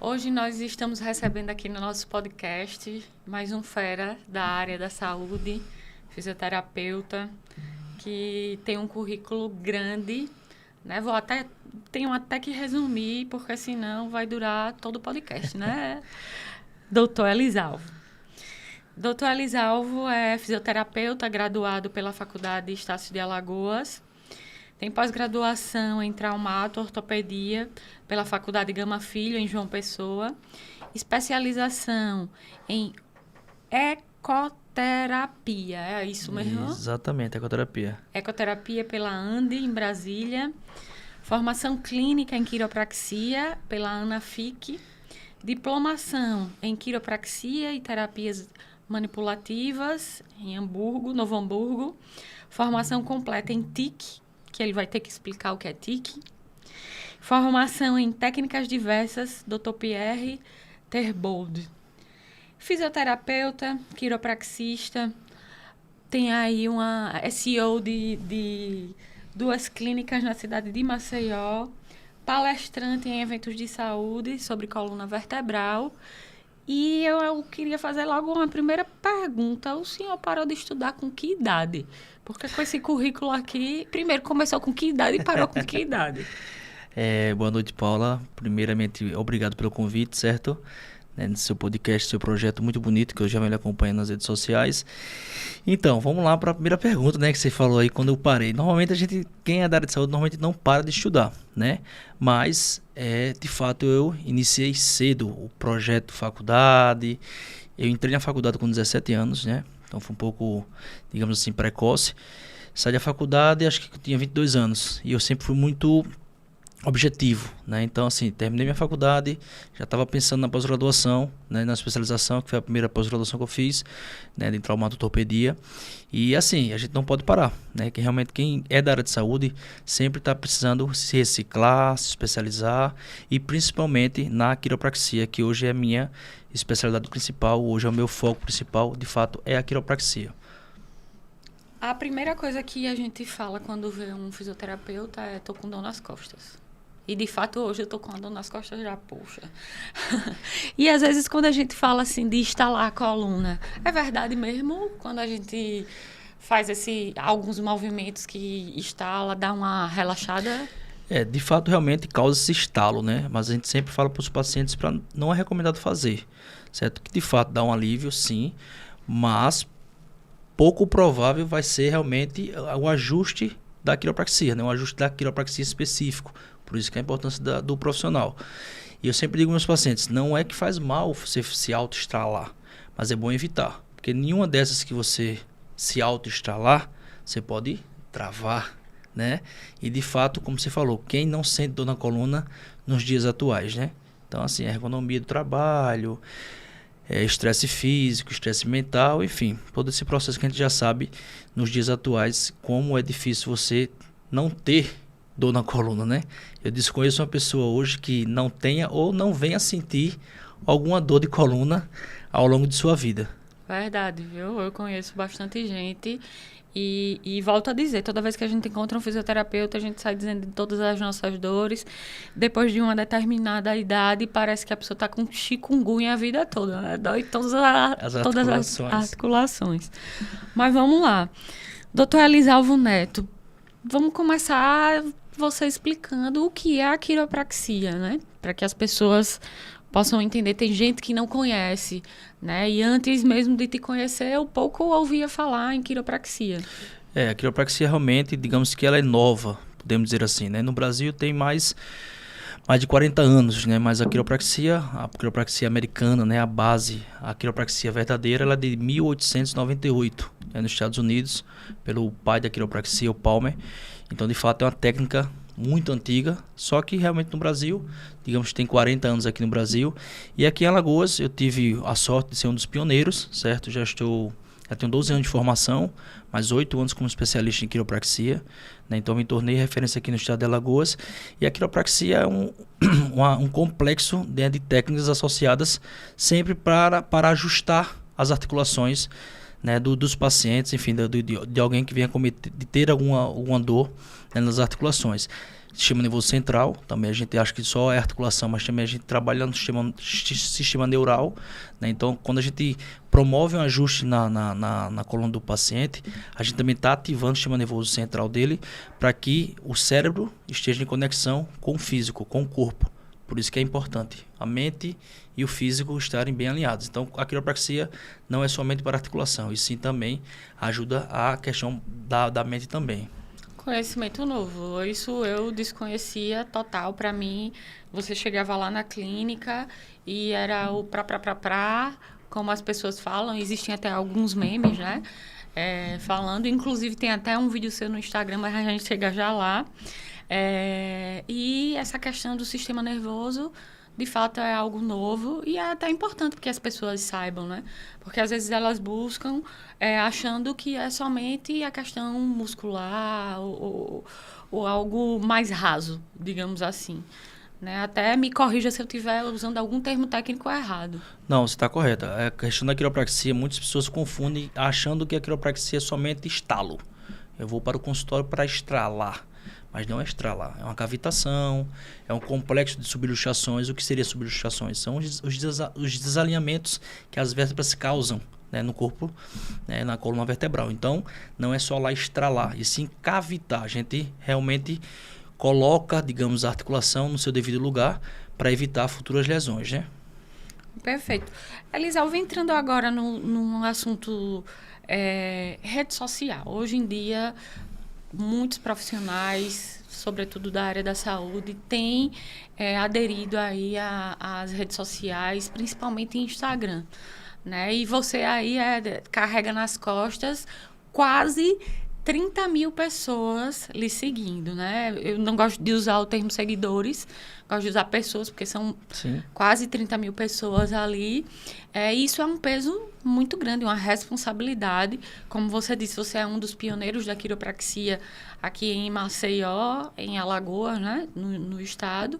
Hoje nós estamos recebendo aqui no nosso podcast mais um fera da área da saúde, fisioterapeuta, que tem um currículo grande, né? Tenho até que resumir, porque senão vai durar todo o podcast, né? Doutor Elisalvo. Doutor Elisalvo é fisioterapeuta, graduado pela Faculdade Estácio de Alagoas. Tem pós-graduação em traumato-ortopedia pela Faculdade Gama Filho, em João Pessoa. Especialização em ecoterapia. É isso mesmo? Exatamente, ecoterapia. Ecoterapia pela ANDE, em Brasília. Formação clínica em quiropraxia pela ANAFIC. Diplomação em quiropraxia e terapias manipulativas em Novo Hamburgo. Formação completa em TIC, que ele vai ter que explicar o que é TIC. Formação em técnicas diversas, Dr. Pierre Terbold. Fisioterapeuta, quiropraxista, tem aí uma SEO de 2 clínicas na cidade de Maceió, palestrante em eventos de saúde sobre coluna vertebral. E eu queria fazer logo uma primeira pergunta. O senhor parou de estudar com que idade? Porque com esse currículo aqui, primeiro começou com que idade e parou com que idade? Boa noite, Paula. Primeiramente, obrigado pelo convite, certo? Nesse seu podcast, seu projeto muito bonito, que eu já venho acompanhando nas redes sociais. Então, vamos lá para a primeira pergunta, né? Que você falou aí quando eu parei. Normalmente, quem é da área de saúde, normalmente não para de estudar, né? Mas, de fato, eu iniciei cedo o projeto faculdade. Eu entrei na faculdade com 17 anos, né? Então, foi um pouco, digamos assim, precoce. Saí da faculdade, acho que eu tinha 22 anos. E eu sempre fui muito objetivo, né? Então, assim, terminei minha faculdade, já estava pensando na pós-graduação, né? Na especialização, que foi a primeira pós-graduação que eu fiz, né? De traumato-ortopedia. E, assim, a gente não pode parar, né? Que realmente quem é da área de saúde sempre está precisando se reciclar, se especializar e principalmente na quiropraxia, que hoje é a minha especialidade principal, hoje é o meu foco principal, de fato, é a quiropraxia. A primeira coisa que a gente fala quando vê um fisioterapeuta é: tô com dor nas costas. E, de fato, hoje eu tô com a dor nas costas já, poxa. E, às vezes, quando a gente fala, assim, de estalar a coluna, é verdade mesmo? Quando a gente faz alguns movimentos que estala, dá uma relaxada? De fato, realmente causa esse estalo, né? Mas a gente sempre fala para os pacientes para não é recomendado fazer, certo? Que, de fato, dá um alívio, sim, mas pouco provável vai ser realmente o ajuste da quiropraxia, né? Um ajuste da quiropraxia específico. Por isso que é a importância do profissional. E eu sempre digo aos meus pacientes, não é que faz mal você se auto-estralar, mas é bom evitar. Porque nenhuma dessas que você se auto-estralar, você pode travar, né? E de fato, como você falou, quem não sente dor na coluna nos dias atuais, né? Então, assim, a ergonomia do trabalho, estresse físico, estresse mental, enfim, todo esse processo que a gente já sabe nos dias atuais, como é difícil você não ter dor na coluna, né? Eu desconheço uma pessoa hoje que não tenha ou não venha sentir alguma dor de coluna ao longo de sua vida. Verdade, viu? Eu conheço bastante gente e volto a dizer, toda vez que a gente encontra um fisioterapeuta, a gente sai dizendo de todas as nossas dores. Depois de uma determinada idade, parece que a pessoa está com chikungunya a vida toda, né? Dói todas as articulações. Mas vamos lá. Doutor Elisalvo Neto, vamos começar você explicando o que é a quiropraxia, né? Para que as pessoas possam entender. Tem gente que não conhece, né? E antes mesmo de te conhecer, eu pouco ouvia falar em quiropraxia. A quiropraxia realmente, digamos que ela é nova, podemos dizer assim, né? No Brasil tem mais de 40 anos, né? Mas a quiropraxia americana, né? A quiropraxia verdadeira, ela é de 1898, né? Nos Estados Unidos, pelo pai da quiropraxia, o Palmer. Então, de fato, é uma técnica muito antiga, só que realmente no Brasil, digamos que tem 40 anos aqui no Brasil. E aqui em Alagoas eu tive a sorte de ser um dos pioneiros, certo? Já tenho 12 anos de formação, mais 8 anos como especialista em quiropraxia, né? Então me tornei referência aqui no estado de Alagoas. E a quiropraxia é um complexo, né, de técnicas associadas sempre para ajustar as articulações, né, dos pacientes, enfim, de alguém que venha de ter alguma dor, né, nas articulações. sistema nervoso central, também a gente acha que só é articulação, mas também a gente trabalha no sistema neural, né? Então, quando a gente promove um ajuste na coluna do paciente, a gente também está ativando o sistema nervoso central dele para que o cérebro esteja em conexão com o físico, com o corpo. Por isso que é importante a mente e o físico estarem bem alinhados. Então, a quiropraxia não é somente para articulação, e sim também ajuda a questão da mente também. Conhecimento novo. Isso eu desconhecia total. Para mim, você chegava lá na clínica e era o como as pessoas falam. Existem até alguns memes, né? Falando. Inclusive, tem até um vídeo seu no Instagram, mas a gente chega já lá. E essa questão do sistema nervoso, de fato, é algo novo e é até importante que as pessoas saibam, né? Porque às vezes elas buscam achando que é somente a questão muscular ou algo mais raso, digamos assim. Né? Até me corrija se eu estiver usando algum termo técnico errado. Não, você está correta. A questão da quiropraxia, muitas pessoas confundem achando que a quiropraxia é somente estalo. Eu vou para o consultório para estralar. Mas não é estralar, é uma cavitação, é um complexo de subluxações. O que seria subluxações? São os desalinhamentos que as vértebras causam, né, no corpo, né, na coluna vertebral. Então, não é só lá estralar, e sim cavitar. A gente realmente coloca, digamos, a articulação no seu devido lugar para evitar futuras lesões, né? Perfeito. Elisalva, entrando agora num assunto rede social. Hoje em dia, muitos profissionais, sobretudo da área da saúde, têm aderido aí às redes sociais, principalmente Instagram, né? E você aí carrega nas costas quase 30 mil pessoas lhe seguindo, né? Eu não gosto de usar o termo seguidores, gosto de usar pessoas, porque são quase 30 mil pessoas ali. Isso é um peso muito grande, uma responsabilidade. Como você disse, você é um dos pioneiros da quiropraxia aqui em Maceió, em Alagoas, né? No estado.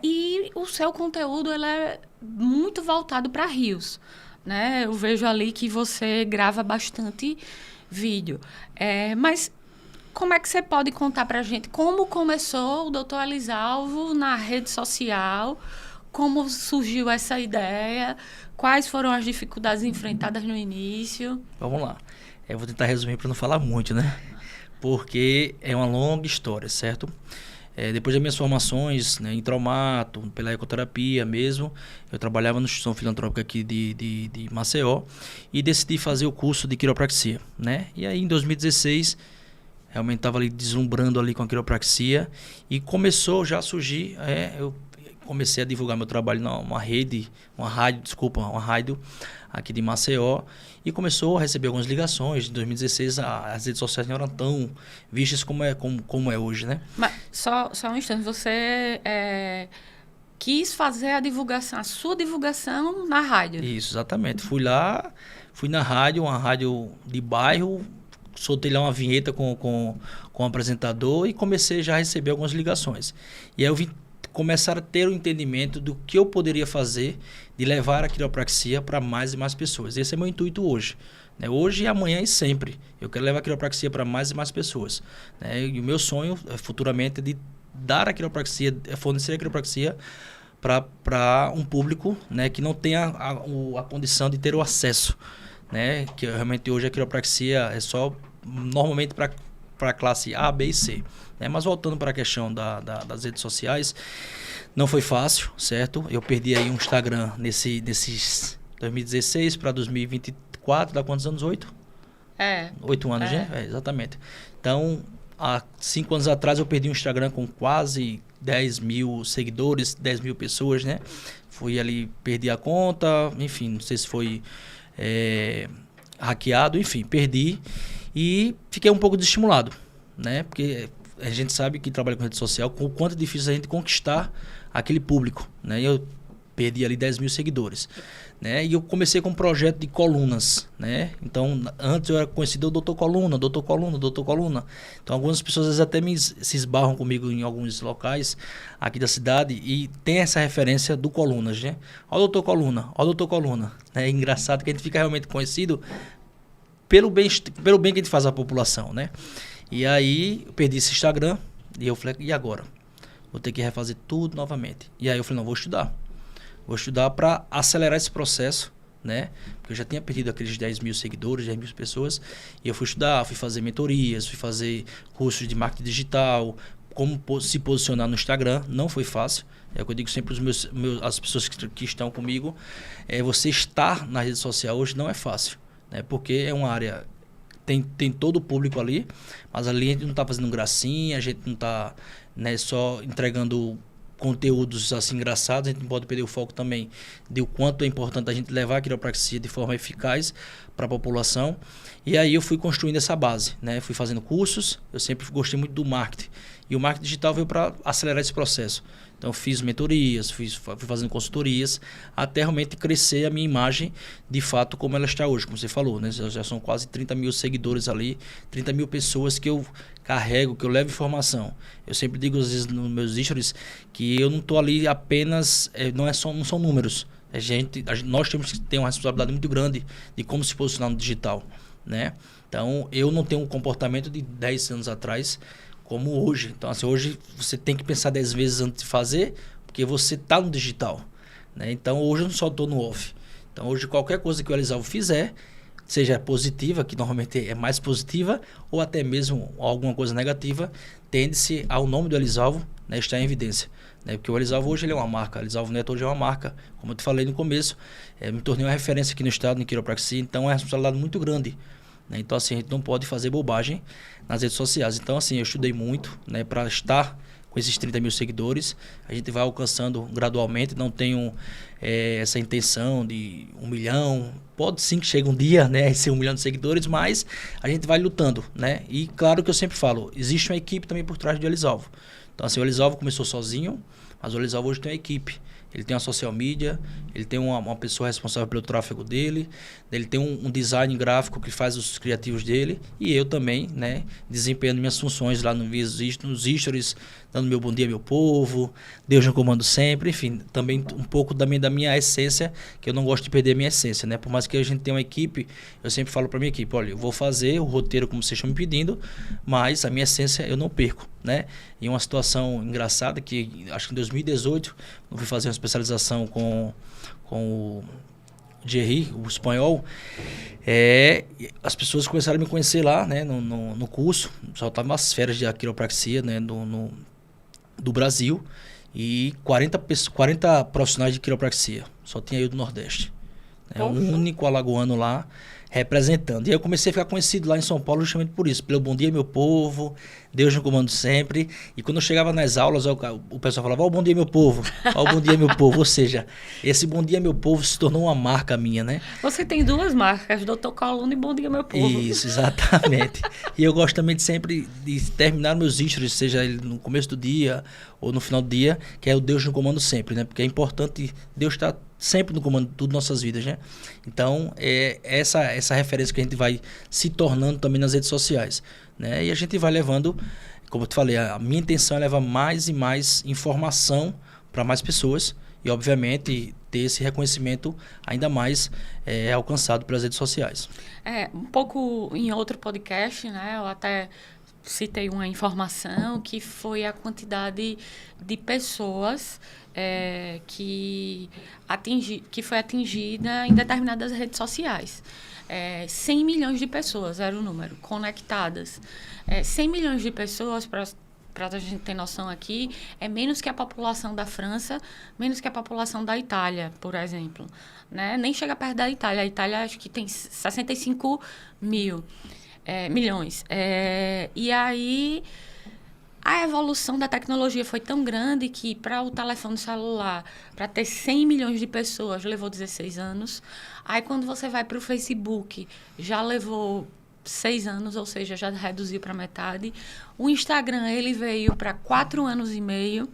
E o seu conteúdo ele é muito voltado para rios, né? Eu vejo ali que você grava bastante vídeo. Mas como é que você pode contar para a gente como começou o Dr. Elisalvo na rede social? Como surgiu essa ideia? Quais foram as dificuldades enfrentadas no início? Vamos lá. Eu vou tentar resumir para não falar muito, né? Porque é uma longa história, certo? Depois das minhas formações, né, em traumato, pela ecoterapia mesmo, eu trabalhava na instituição filantrópica aqui de Maceió e decidi fazer o curso de quiropraxia, né? E aí em 2016, realmente estava ali deslumbrando ali com a quiropraxia e começou já a surgir, eu comecei a divulgar meu trabalho numa rádio aqui de Maceió e começou a receber algumas ligações. Em 2016 as redes sociais não eram tão vistas como é hoje, né? Mas só um instante, você quis fazer a sua divulgação na rádio? Isso, exatamente. Fui na rádio, uma rádio de bairro, soltei lá uma vinheta com o apresentador e comecei já a receber algumas ligações. E aí eu vim começar a ter o entendimento do que eu poderia fazer de levar a quiropraxia para mais e mais pessoas. Esse é meu intuito hoje. Né? Hoje e amanhã e sempre. Eu quero levar a quiropraxia para mais e mais pessoas. Né? E o meu sonho futuramente é de dar a quiropraxia, fornecer a quiropraxia para um público, né, que não tenha a condição de ter o acesso. Né? Que realmente hoje a quiropraxia é só normalmente para a classe A, B e C. Mas voltando para a questão das redes sociais, não foi fácil, certo? Eu perdi aí um Instagram nesses 2016 para 2024, dá quantos anos? 8? 8 anos, né? Exatamente. Então, há 5 anos atrás eu perdi um Instagram com quase 10 mil seguidores, 10 mil pessoas, né? Fui ali, perdi a conta, enfim, não sei se foi hackeado, enfim, perdi e fiquei um pouco desestimulado, né? Porque a gente sabe que trabalha com rede social, o quanto é difícil a gente conquistar aquele público, né? Eu perdi ali 10 mil seguidores, né? E eu comecei com um projeto de colunas, né? Então, antes eu era conhecido Doutor Coluna, Doutor Coluna, Doutor Coluna. Então, algumas pessoas às vezes até se esbarram comigo em alguns locais aqui da cidade e tem essa referência do Colunas, né? Ó o Doutor Coluna, ó o Doutor Coluna. É engraçado que a gente fica realmente conhecido pelo bem que a gente faz à população, né? E aí, eu perdi esse Instagram, E eu falei, e agora? Vou ter que refazer tudo novamente. E aí eu falei, não, vou estudar. Vou estudar para acelerar esse processo, né? Porque eu já tinha perdido aqueles 10 mil seguidores, 10 mil pessoas. E eu fui estudar, fui fazer mentorias, fui fazer cursos de marketing digital, como se posicionar no Instagram. Não foi fácil. É o que eu digo sempre para as pessoas que estão comigo. Você estar na rede social hoje não é fácil, né? Porque é uma área... Tem todo o público ali, mas ali a gente não está fazendo gracinha, a gente não está, né, só entregando conteúdos assim engraçados. A gente não pode perder o foco também de o quanto é importante a gente levar a quiropraxia de forma eficaz para a população. E aí eu fui construindo essa base, né? Fui fazendo cursos, eu sempre gostei muito do marketing. E o marketing digital veio para acelerar esse processo. Então, fiz mentorias, fui fazendo consultorias, até realmente crescer a minha imagem, de fato, como ela está hoje, como você falou, né? Já são quase 30 mil seguidores ali, 30 mil pessoas que eu carrego, que eu levo informação. Eu sempre digo, às vezes, nos meus stories, que eu não estou ali apenas, não são números. Nós temos que ter uma responsabilidade muito grande de como se posicionar no digital, né? Então, eu não tenho um comportamento de 10 anos atrás, como hoje. Então, assim, hoje você tem que pensar 10 vezes antes de fazer, porque você está no digital, né? Então, hoje eu não só estou no off. Então, hoje qualquer coisa que o Elisalvo fizer, seja positiva, que normalmente é mais positiva, ou até mesmo alguma coisa negativa, tende-se ao nome do Elisalvo, né, estar em evidência. Né? Porque o Elisalvo hoje ele é uma marca, o Elisalvo Neto hoje é uma marca. Como eu te falei no começo, me tornei uma referência aqui no estado, em quiropraxia, então é uma responsabilidade muito grande. Né? Então, assim, a gente não pode fazer bobagem nas redes sociais. Então, assim, eu estudei muito, né, para estar com esses 30 mil seguidores. A gente vai alcançando gradualmente, não tenho essa intenção de 1 milhão. Pode sim que chegue um dia, né, a ser 1 milhão de seguidores, mas a gente vai lutando, né? E claro que eu sempre falo, existe uma equipe também por trás do Elisalvo. Então, assim, o Elisalvo começou sozinho, mas o Elisalvo hoje tem uma equipe. Ele tem uma social media, ele tem uma pessoa responsável pelo tráfego dele, ele tem um design gráfico que faz os criativos dele, e eu também, né, desempenhando minhas funções lá nos stories, dando meu bom dia, meu povo, Deus no comando sempre, enfim, também um pouco da minha essência, que eu não gosto de perder a minha essência, né? Por mais que a gente tenha uma equipe, eu sempre falo para minha equipe, olha, eu vou fazer o roteiro como vocês estão me pedindo, mas a minha essência eu não perco, né? E uma situação engraçada que, acho que em 2018, eu fui fazer uma especialização com o Jerry, o espanhol, as pessoas começaram a me conhecer lá, né, no curso, só estava nas férias de quiropraxia, né, do Brasil, e 40 profissionais de quiropraxia, só tinha eu do Nordeste. É o único alagoano lá representando. E aí eu comecei a ficar conhecido lá em São Paulo justamente por isso, pelo bom dia, meu povo, Deus no comando sempre. E quando eu chegava nas aulas, o pessoal falava, ó, bom dia, meu povo, ó, bom dia, meu povo. Ou seja, esse bom dia, meu povo se tornou uma marca minha, né? Você tem duas marcas, Dr. Coluna e Bom Dia, Meu Povo. Isso, exatamente. E eu gosto também de sempre de terminar meus stories, seja ele no começo do dia ou no final do dia, que é o Deus no comando sempre, né? Porque é importante Deus estar sempre no comando de tudo nossas vidas, né? Então, é essa referência que a gente vai se tornando também nas redes sociais, né? E a gente vai levando, como eu te falei, a minha intenção é levar mais e mais informação para mais pessoas e, obviamente, ter esse reconhecimento ainda mais alcançado pelas redes sociais. Um pouco em outro podcast, né? Eu até citei uma informação que foi a quantidade de pessoas que foi atingida em determinadas redes sociais. 100 milhões de pessoas era o número, conectadas. 100 milhões de pessoas, para a gente ter noção aqui, é menos que a população da França, menos que a população da Itália, por exemplo. Né? Nem chega perto da Itália. A Itália acho que tem 65 milhões. E aí, a evolução da tecnologia foi tão grande que para o telefone celular, para ter 100 milhões de pessoas, levou 16 anos. Aí, quando você vai para o Facebook, já levou 6 anos, ou seja, já reduziu para metade. O Instagram, ele veio para 4 anos e meio.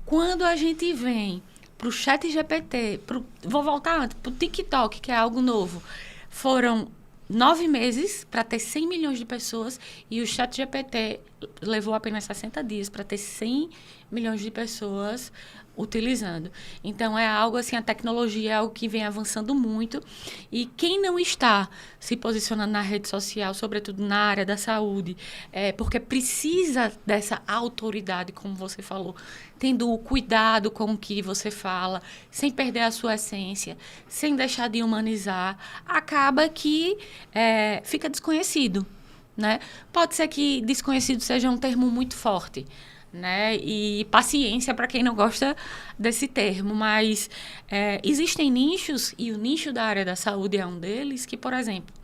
Quando a gente vem para o ChatGPT, vou voltar antes, para o TikTok, que é algo novo, foram 9 meses para ter 100 milhões de pessoas e o ChatGPT levou apenas 60 dias para ter 100 milhões de pessoas utilizando. Então, é algo assim, a tecnologia é algo que vem avançando muito e quem não está se posicionando na rede social, sobretudo na área da saúde, porque precisa dessa autoridade, como você falou, tendo o cuidado com o que você fala, sem perder a sua essência, sem deixar de humanizar, acaba que fica desconhecido, né? Pode ser que desconhecido seja um termo muito forte, né? E paciência para quem não gosta desse termo, mas existem nichos, e o nicho da área da saúde é um deles, que, por exemplo,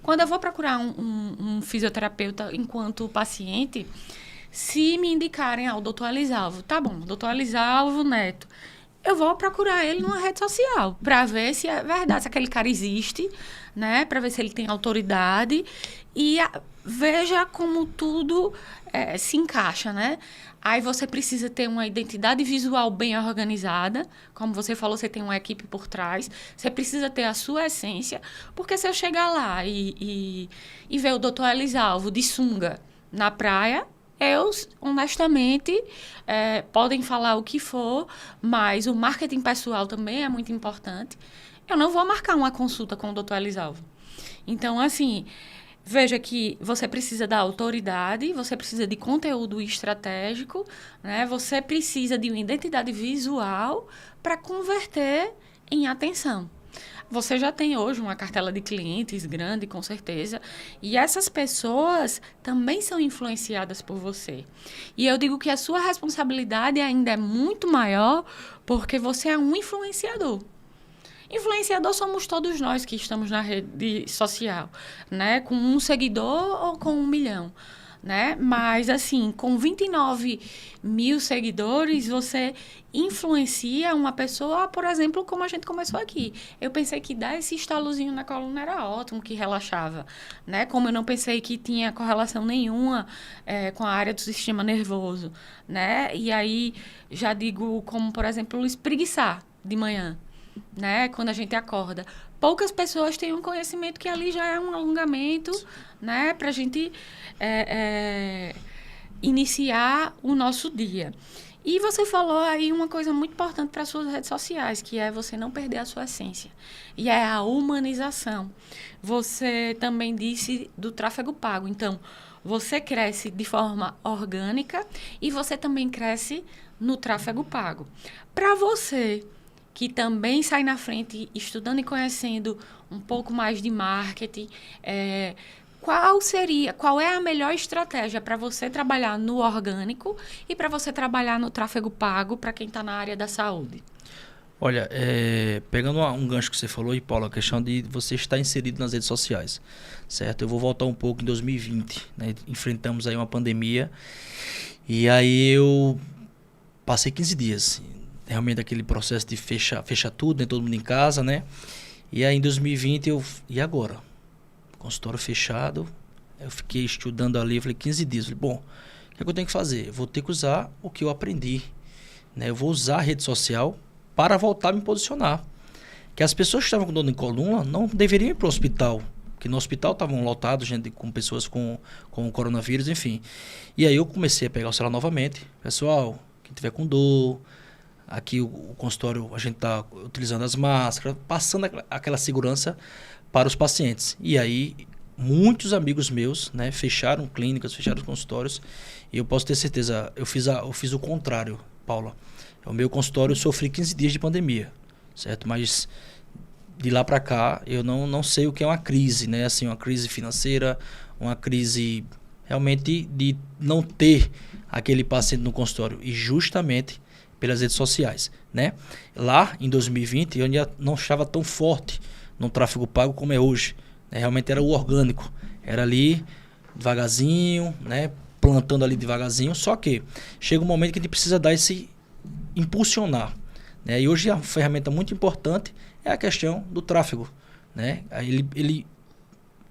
quando eu vou procurar um fisioterapeuta enquanto paciente, se me indicarem o doutor Alisalvo, tá bom, doutor Alisalvo Neto, eu vou procurar ele numa rede social para ver se é verdade, se aquele cara existe, né? Para ver se ele tem autoridade e veja como tudo se encaixa, né? Aí você precisa ter uma identidade visual bem organizada. Como você falou, você tem uma equipe por trás. Você precisa ter a sua essência. Porque se eu chegar lá e ver o doutor Elisalvo de sunga na praia, eu, honestamente, podem falar o que for, mas o marketing pessoal também é muito importante. Eu não vou marcar uma consulta com o doutor Elisalvo. Então, assim, veja que você precisa da autoridade, você precisa de conteúdo estratégico, né? Você precisa de uma identidade visual para converter em atenção. Você já tem hoje uma cartela de clientes grande, com certeza, e essas pessoas também são influenciadas por você. E eu digo que a sua responsabilidade ainda é muito maior porque você é um influenciador. Influenciador somos todos nós que estamos na rede social, né? Com 1 seguidor ou com 1 milhão, né? Mas, assim, com 29 mil seguidores, você influencia uma pessoa, por exemplo, como a gente começou aqui. Eu pensei que dar esse estalozinho na coluna era ótimo, que relaxava, né? Como eu não pensei que tinha correlação nenhuma com a área do sistema nervoso, né? E aí, já digo como, por exemplo, espreguiçar de manhã, né? Quando a gente acorda. Poucas pessoas têm um conhecimento que ali já é um alongamento, né? Para a gente iniciar o nosso dia. E você falou aí uma coisa muito importante para as suas redes sociais, que é você não perder a sua essência. E é a humanização. Você também disse do tráfego pago. Então, você cresce de forma orgânica e você também cresce no tráfego pago. Para você que também sai na frente estudando e conhecendo um pouco mais de marketing, qual é a melhor estratégia para você trabalhar no orgânico e para você trabalhar no tráfego pago para quem está na área da saúde? Olha, pegando um gancho que você falou, e Paulo, a questão de você estar inserido nas redes sociais, certo? Eu vou voltar um pouco em 2020, né? Enfrentamos aí uma pandemia e aí eu passei 15 dias, realmente aquele processo de fechar tudo, né? Todo mundo em casa, né? E aí em 2020 e agora? Consultório fechado, eu fiquei estudando ali, falei 15 dias, falei, bom, o que é que eu tenho que fazer? Eu vou ter que usar o que eu aprendi, né? Eu vou usar a rede social para voltar a me posicionar. Que as pessoas que estavam com dor em coluna não deveriam ir para o hospital, porque no hospital estavam lotados, gente, com pessoas com coronavírus, enfim. E aí eu comecei a pegar o celular novamente, pessoal, quem tiver com dor, aqui o consultório a gente está utilizando as máscaras, passando aquela segurança para os pacientes. E aí muitos amigos meus, né, fecharam clínicas, fecharam consultórios, e eu posso ter certeza, eu fiz o contrário, Paula. O meu consultório sofri 15 dias de pandemia, certo? Mas de lá para cá eu não sei o que é uma crise, né? Assim, uma crise financeira, uma crise realmente de não ter aquele paciente no consultório, e justamente pelas redes sociais, né? Lá em 2020 eu ainda não estava tão forte no tráfego pago como é hoje, né? Realmente era o orgânico, era ali devagarzinho, né? Plantando ali devagarzinho, só que chega um momento que a gente precisa dar esse impulsionar, né? E hoje a ferramenta muito importante é a questão do tráfego, né? Ele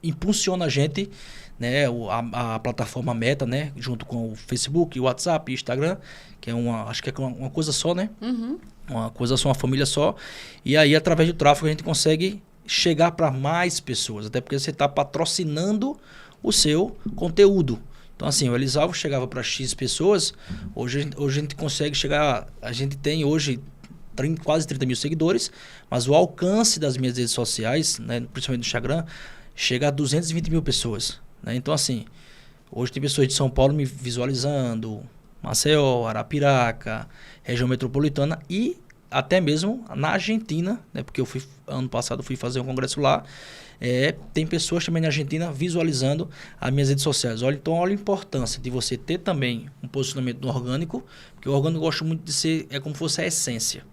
impulsiona a gente, né? A plataforma Meta, né? Junto com o Facebook, o WhatsApp, o Instagram, que é acho que é uma coisa só, né? Uhum. Uma coisa só, uma família só. E aí, através do tráfego, a gente consegue chegar para mais pessoas, até porque você está patrocinando o seu conteúdo. Então, assim, o Elisalvo chegava para X pessoas, hoje a gente consegue chegar, a gente tem hoje quase 30 mil seguidores, mas o alcance das minhas redes sociais, né, principalmente no Instagram, chega a 220 mil pessoas. Né? Então, assim, hoje tem pessoas de São Paulo me visualizando, Maceió, Arapiraca, região metropolitana e até mesmo na Argentina, né, porque ano passado fui fazer um congresso lá, tem pessoas também na Argentina visualizando as minhas redes sociais. Então, olha a importância de você ter também um posicionamento no orgânico, porque o orgânico eu gosto muito de ser, como se fosse a essência,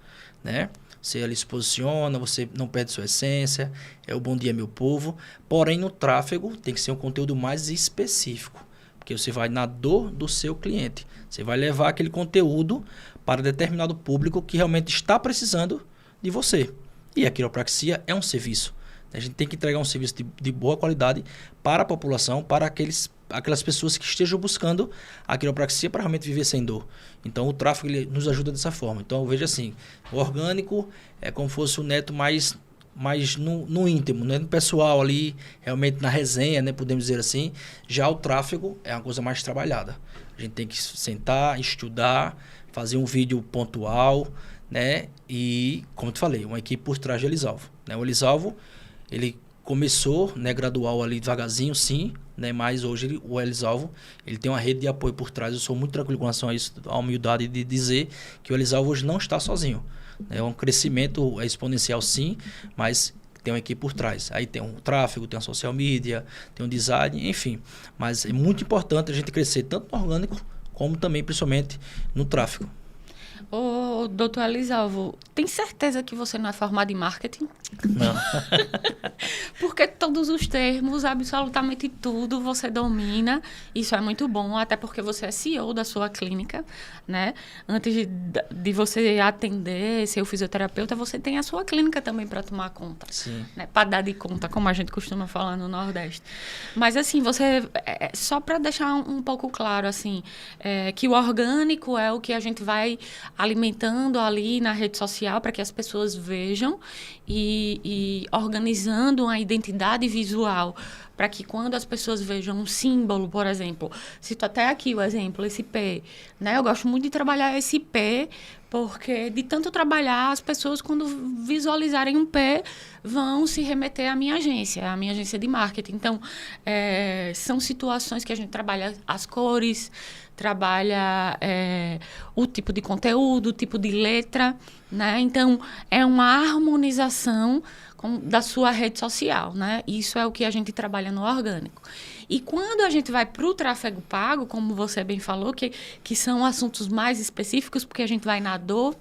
né? Você ali se posiciona, você não perde sua essência, é o bom dia meu povo, porém no tráfego tem que ser um conteúdo mais específico, porque você vai na dor do seu cliente, você vai levar aquele conteúdo para determinado público que realmente está precisando de você. E a quiropraxia é um serviço. A gente tem que entregar um serviço de boa qualidade para a população, para aquelas pessoas que estejam buscando a quiropraxia para realmente viver sem dor. Então, o tráfego ele nos ajuda dessa forma. Então, eu vejo assim, o orgânico é como se fosse o neto mais no íntimo, né? No pessoal ali, realmente na resenha, né? Podemos dizer assim. Já o tráfego é uma coisa mais trabalhada. A gente tem que sentar, estudar, fazer um vídeo pontual, né? E, como eu te falei, uma equipe por trás de Elisalvo. Né? O Elisalvo, ele começou, né, gradual ali devagarzinho, sim, né, mas hoje o Elisalvo, ele tem uma rede de apoio por trás. Eu sou muito tranquilo com relação a isso, a humildade de dizer que o Elisalvo hoje não está sozinho. É um crescimento exponencial, sim, mas tem uma equipe por trás. Aí tem um tráfego, tem a social media, tem um design, enfim. Mas é muito importante a gente crescer tanto no orgânico, como também, principalmente, no tráfego. Ô, doutor Elisalvo, tem certeza que você não é formado em marketing? Não. Porque todos os termos, absolutamente tudo, você domina. Isso é muito bom, até porque você é CEO da sua clínica, né? Antes de você atender, ser o fisioterapeuta, você tem a sua clínica também para tomar conta. Sim. Né? Para dar de conta, como a gente costuma falar no Nordeste. Mas, assim, você... só para deixar um pouco claro, assim, que o orgânico é o que a gente vai alimentando ali na rede social para que as pessoas vejam e organizando uma identidade visual para que quando as pessoas vejam um símbolo, por exemplo, cito até aqui o exemplo, esse P, né? Eu gosto muito de trabalhar esse P porque de tanto trabalhar, as pessoas quando visualizarem um P vão se remeter à minha agência de marketing. Então, são situações que a gente trabalha as cores, trabalha o tipo de conteúdo, o tipo de letra, né? Então, é uma harmonização da sua rede social, né? Isso é o que a gente trabalha no orgânico. E quando a gente vai para o tráfego pago, como você bem falou, que são assuntos mais específicos, porque a gente vai na dor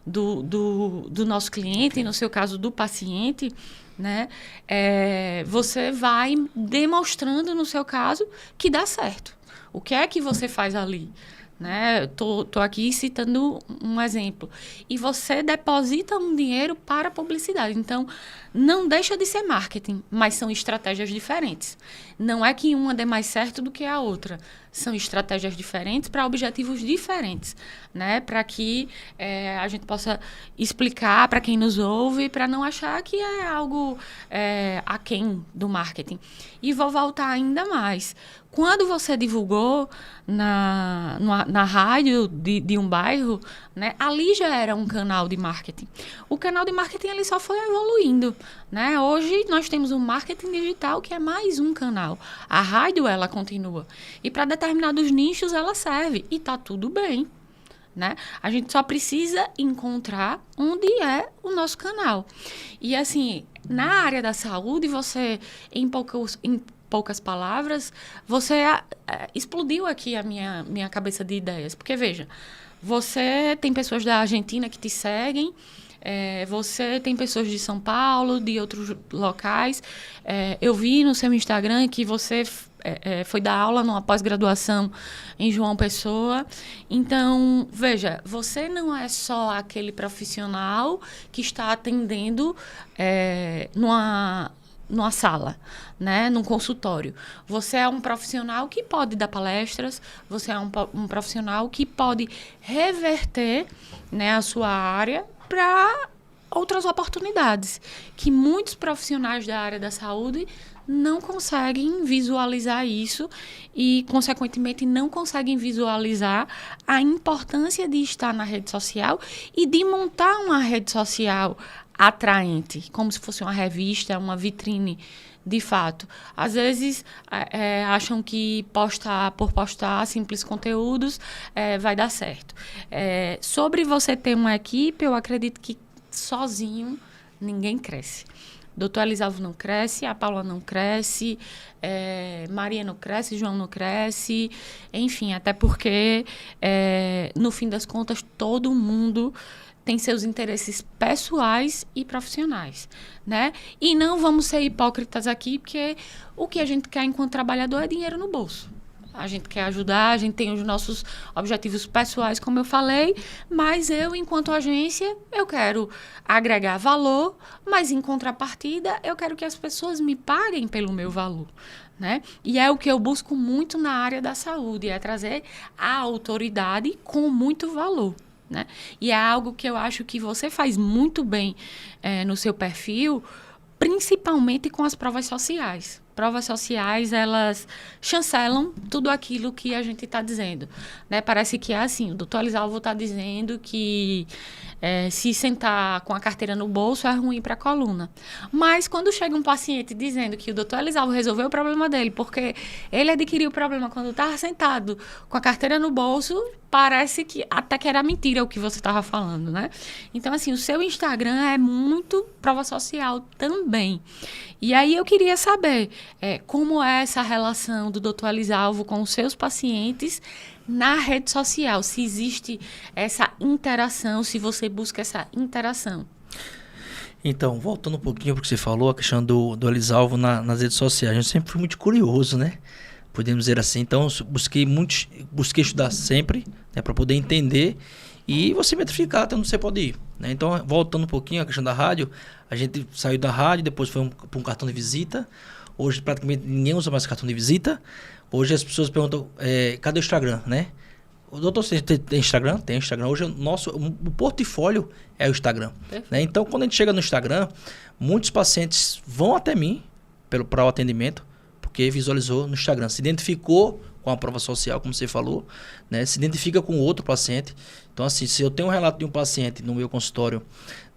do nosso cliente, e no seu caso do paciente, né? Você vai demonstrando, no seu caso, que dá certo. O que é que você faz ali? Né? Tô aqui citando um exemplo. E você deposita um dinheiro para publicidade. Então, não deixa de ser marketing, mas são estratégias diferentes. Não é que uma dê mais certo do que a outra. São estratégias diferentes para objetivos diferentes, né? Para que a gente possa explicar para quem nos ouve, para não achar que é algo aquém do marketing. E vou voltar ainda mais. Quando você divulgou na rádio de um bairro, né, ali já era um canal de marketing. O canal de marketing ele só foi evoluindo. Né? Hoje nós temos um marketing digital que é mais um canal. A rádio ela continua. E para determinados nichos ela serve. E está tudo bem. Né? A gente só precisa encontrar onde é o nosso canal. E assim, na área da saúde, você, em poucas palavras, você explodiu aqui a minha cabeça de ideias. Porque, veja, você tem pessoas da Argentina que te seguem, você tem pessoas de São Paulo, de outros locais. Eu vi no seu Instagram que você foi dar aula numa pós-graduação em João Pessoa. Então, veja, você não é só aquele profissional que está atendendo numa sala, né, num consultório. Você é um profissional que pode dar palestras, você é um profissional que pode reverter, né, a sua área para outras oportunidades que muitos profissionais da área da saúde não conseguem visualizar isso e, consequentemente, não conseguem visualizar a importância de estar na rede social e de montar uma rede social atraente, como se fosse uma revista, uma vitrine. De fato, às vezes acham que postar por postar simples conteúdos vai dar certo. Sobre você ter uma equipe, eu acredito que sozinho ninguém cresce. Doutor Elisalvo não cresce, a Paula não cresce, Maria não cresce, João não cresce, enfim, até porque, no fim das contas, todo mundo tem seus interesses pessoais e profissionais, né? E não vamos ser hipócritas aqui, porque o que a gente quer enquanto trabalhador é dinheiro no bolso. A gente quer ajudar, a gente tem os nossos objetivos pessoais, como eu falei, mas eu, enquanto agência, eu quero agregar valor, mas em contrapartida, eu quero que as pessoas me paguem pelo meu valor, né? E é o que eu busco muito na área da saúde, é trazer a autoridade com muito valor. Né? E é algo que eu acho que você faz muito bem no seu perfil, principalmente com as provas sociais. Provas sociais, elas chancelam tudo aquilo que a gente está dizendo. Né? Parece que é assim, o doutor Elisalvo está dizendo que se sentar com a carteira no bolso é ruim para a coluna. Mas quando chega um paciente dizendo que o doutor Elisalvo resolveu o problema dele, porque ele adquiriu o problema quando estava sentado com a carteira no bolso, parece que até que era mentira o que você estava falando, né? Então, assim, o seu Instagram é muito prova social também. E aí eu queria saber como é essa relação do doutor Elisalvo com os seus pacientes na rede social, se existe essa interação, se você busca essa interação. Então, voltando um pouquinho para o que você falou, a questão do Elisalvo nas redes sociais, eu sempre fui muito curioso, né? Podemos dizer assim. Então, busquei estudar sempre, né, para poder entender e você metrificar até onde você pode ir. Né? Então, voltando um pouquinho à questão da rádio, a gente saiu da rádio, depois foi para um cartão de visita. Hoje, praticamente, ninguém usa mais cartão de visita. Hoje, as pessoas perguntam, cadê o Instagram, né? O doutor, você tem Instagram? Tem Instagram. Hoje, o portfólio é o Instagram. Né? Então, quando a gente chega no Instagram, muitos pacientes vão até mim para o atendimento, porque visualizou no Instagram, se identificou com a prova social, como você falou, né? Se identifica com outro paciente. Então, assim, se eu tenho um relato de um paciente no meu consultório,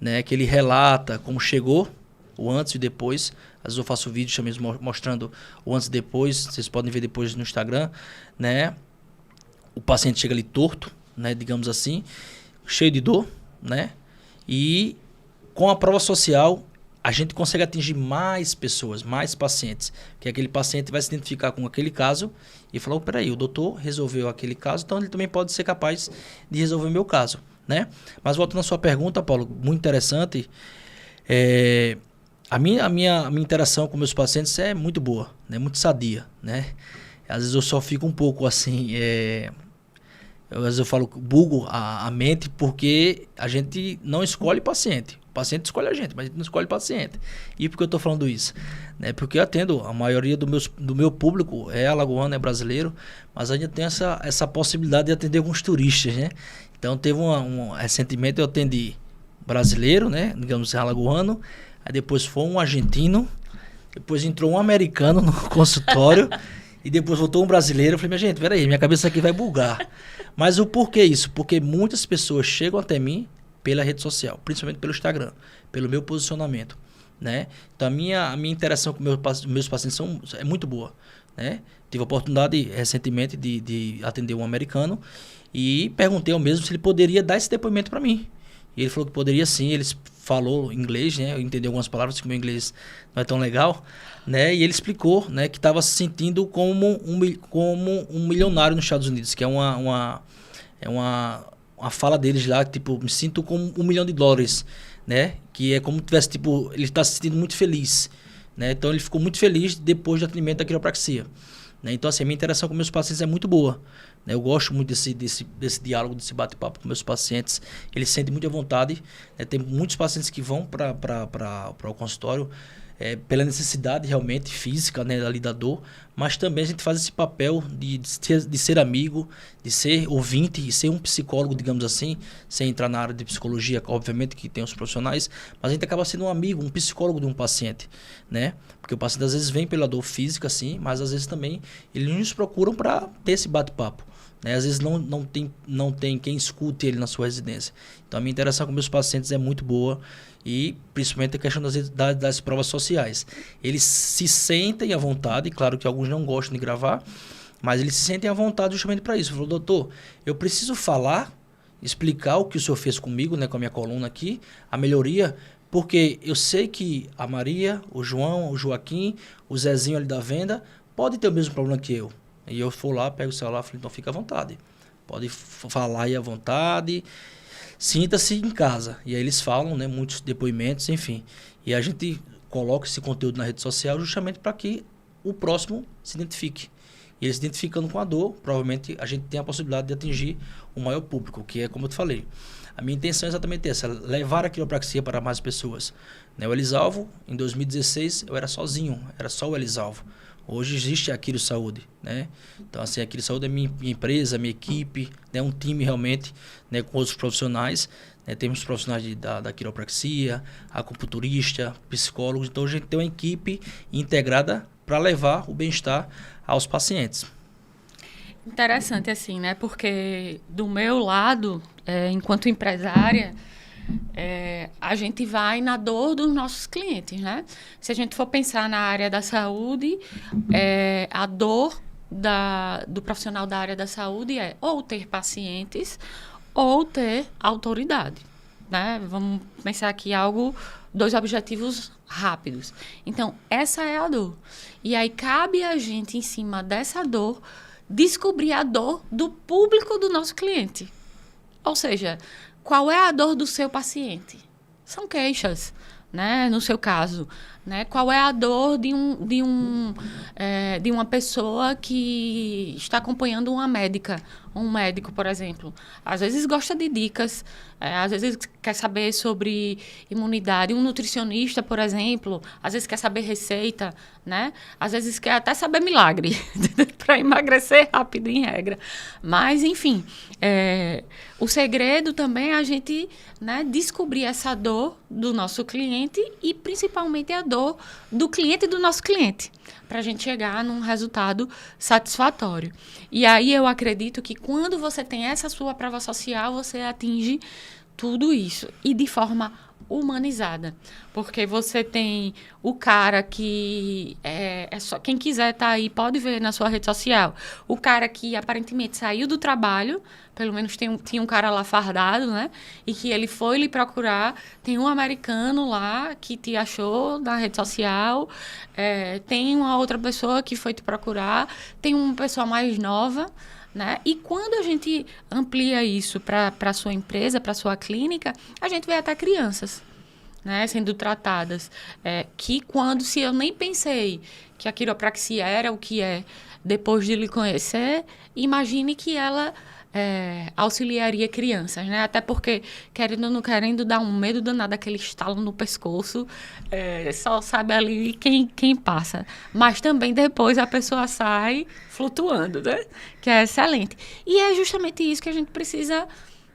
né, que ele relata como chegou, o antes e o depois, às vezes eu faço vídeo mesmo mostrando o antes e depois, vocês podem ver depois no Instagram, né? O paciente chega ali torto, né, digamos assim, cheio de dor, né? E com a prova social, a gente consegue atingir mais pessoas, mais pacientes. Que aquele paciente vai se identificar com aquele caso e falar, peraí, o doutor resolveu aquele caso, então ele também pode ser capaz de resolver o meu caso, né? Mas voltando à sua pergunta, Paulo, muito interessante. A minha interação com meus pacientes é muito boa, né? Muito sadia, né? Às vezes eu só fico um pouco assim... às vezes eu falo, bugo a mente, porque a gente não escolhe paciente. O paciente escolhe a gente, mas a gente não escolhe paciente. E por que eu estou falando isso? Né? Porque eu atendo, a maioria do meu público é alagoano, é brasileiro, mas a gente tem essa possibilidade de atender alguns turistas, né? Então, teve recentemente eu atendi brasileiro, né? Digamos assim, alagoano, aí depois foi um argentino, depois entrou um americano no consultório, e depois voltou um brasileiro. Eu falei, minha gente, peraí, minha cabeça aqui vai bugar. Mas o porquê isso? Porque muitas pessoas chegam até mim pela rede social, principalmente pelo Instagram, pelo meu posicionamento, né? Então, a minha interação com meus pacientes é muito boa, né? Tive a oportunidade recentemente de atender um americano e perguntei ao mesmo se ele poderia dar esse depoimento para mim. E ele falou que poderia sim, ele falou inglês, né? Eu entendi algumas palavras, que o meu inglês não é tão legal, né? E ele explicou, né, que estava se sentindo como um milionário nos Estados Unidos, que é uma fala deles lá, tipo, me sinto como $1 milhão, né? Que é como se tivesse, tipo, ele está se sentindo muito feliz, né? Então ele ficou muito feliz depois do atendimento da quiropraxia, né? Então, assim, a minha interação com meus pacientes é muito boa, né? Eu gosto muito desse diálogo, desse bate-papo com meus pacientes. Eles sentem muita vontade, né? Tem muitos pacientes que vão para o consultório pela necessidade realmente física, né, ali da dor, mas também a gente faz esse papel de ser amigo, de ser ouvinte e ser um psicólogo, digamos assim, sem entrar na área de psicologia, obviamente que tem os profissionais, mas a gente acaba sendo um amigo, um psicólogo de um paciente, né? Porque o paciente às vezes vem pela dor física, sim, mas às vezes também eles nos procuram para ter esse bate-papo. Né? Às vezes não tem quem escute ele na sua residência. Então a minha interação com meus pacientes é muito boa e principalmente a questão das provas sociais. Eles se sentem à vontade, claro que alguns não gostam de gravar, mas eles se sentem à vontade justamente para isso. Falou, doutor, eu preciso falar, explicar o que o senhor fez comigo, né, com a minha coluna aqui, a melhoria, porque eu sei que a Maria, o João, o Joaquim, o Zezinho ali da venda, pode ter o mesmo problema que eu. E eu for lá, pego o celular e falo, então fica à vontade. Pode falar aí à vontade, sinta-se em casa. E aí eles falam, né, muitos depoimentos, enfim. E a gente coloca esse conteúdo na rede social justamente para que o próximo se identifique. E ele se identificando com a dor, provavelmente a gente tem a possibilidade de atingir o maior público, que é como eu te falei. A minha intenção é exatamente essa, levar a quiropraxia para mais pessoas. Né, o Elisalvo, em 2016, eu era sozinho, era só o Elisalvo. Hoje existe a Quiro Saúde, né? Então, assim, a Quiro Saúde é minha empresa, minha equipe, né? Um time realmente, né? Com outros profissionais, né? Temos profissionais da quiropraxia, acupunturista, psicólogos. Então, a gente tem uma equipe integrada para levar o bem-estar aos pacientes. Interessante, assim, né? Porque do meu lado, enquanto empresária, a gente vai na dor dos nossos clientes, né? Se a gente for pensar na área da saúde, a dor do profissional da área da saúde é ou ter pacientes ou ter autoridade, né? Vamos pensar aqui dois objetivos rápidos. Então, essa é a dor. E aí cabe a gente, em cima dessa dor, descobrir a dor do público do nosso cliente. Ou seja, qual é a dor do seu paciente? São queixas, né? No seu caso, né? Qual é a dor de uma pessoa que está acompanhando uma médica, um médico, por exemplo? Às vezes gosta de dicas, às vezes quer saber sobre imunidade. Um nutricionista, por exemplo, às vezes quer saber receita, né? Às vezes quer até saber milagre para emagrecer rápido, em regra. Mas, enfim, o segredo também é a gente, né, descobrir essa dor do nosso cliente e principalmente a dor do cliente e do nosso cliente, para a gente chegar num resultado satisfatório. E aí eu acredito que quando você tem essa sua prova social, você atinge tudo isso e de forma humanizada, porque você tem o cara que só quem quiser tá aí pode ver na sua rede social, o cara que aparentemente saiu do trabalho, pelo menos tinha um cara lá fardado, né, e que ele foi lhe procurar, tem um americano lá que te achou na rede social, tem uma outra pessoa que foi te procurar, tem uma pessoa mais nova, né? E quando a gente amplia isso para a sua empresa, para a sua clínica, a gente vê até crianças, né, sendo tratadas. Se eu nem pensei que a quiropraxia era o que é depois de lhe conhecer, imagine que ela auxiliaria crianças, né? Até porque, querendo ou não querendo, dá um medo danado, aquele estalo no pescoço, só sabe ali quem passa. Mas também depois a pessoa sai flutuando, né? Que é excelente. E é justamente isso que a gente precisa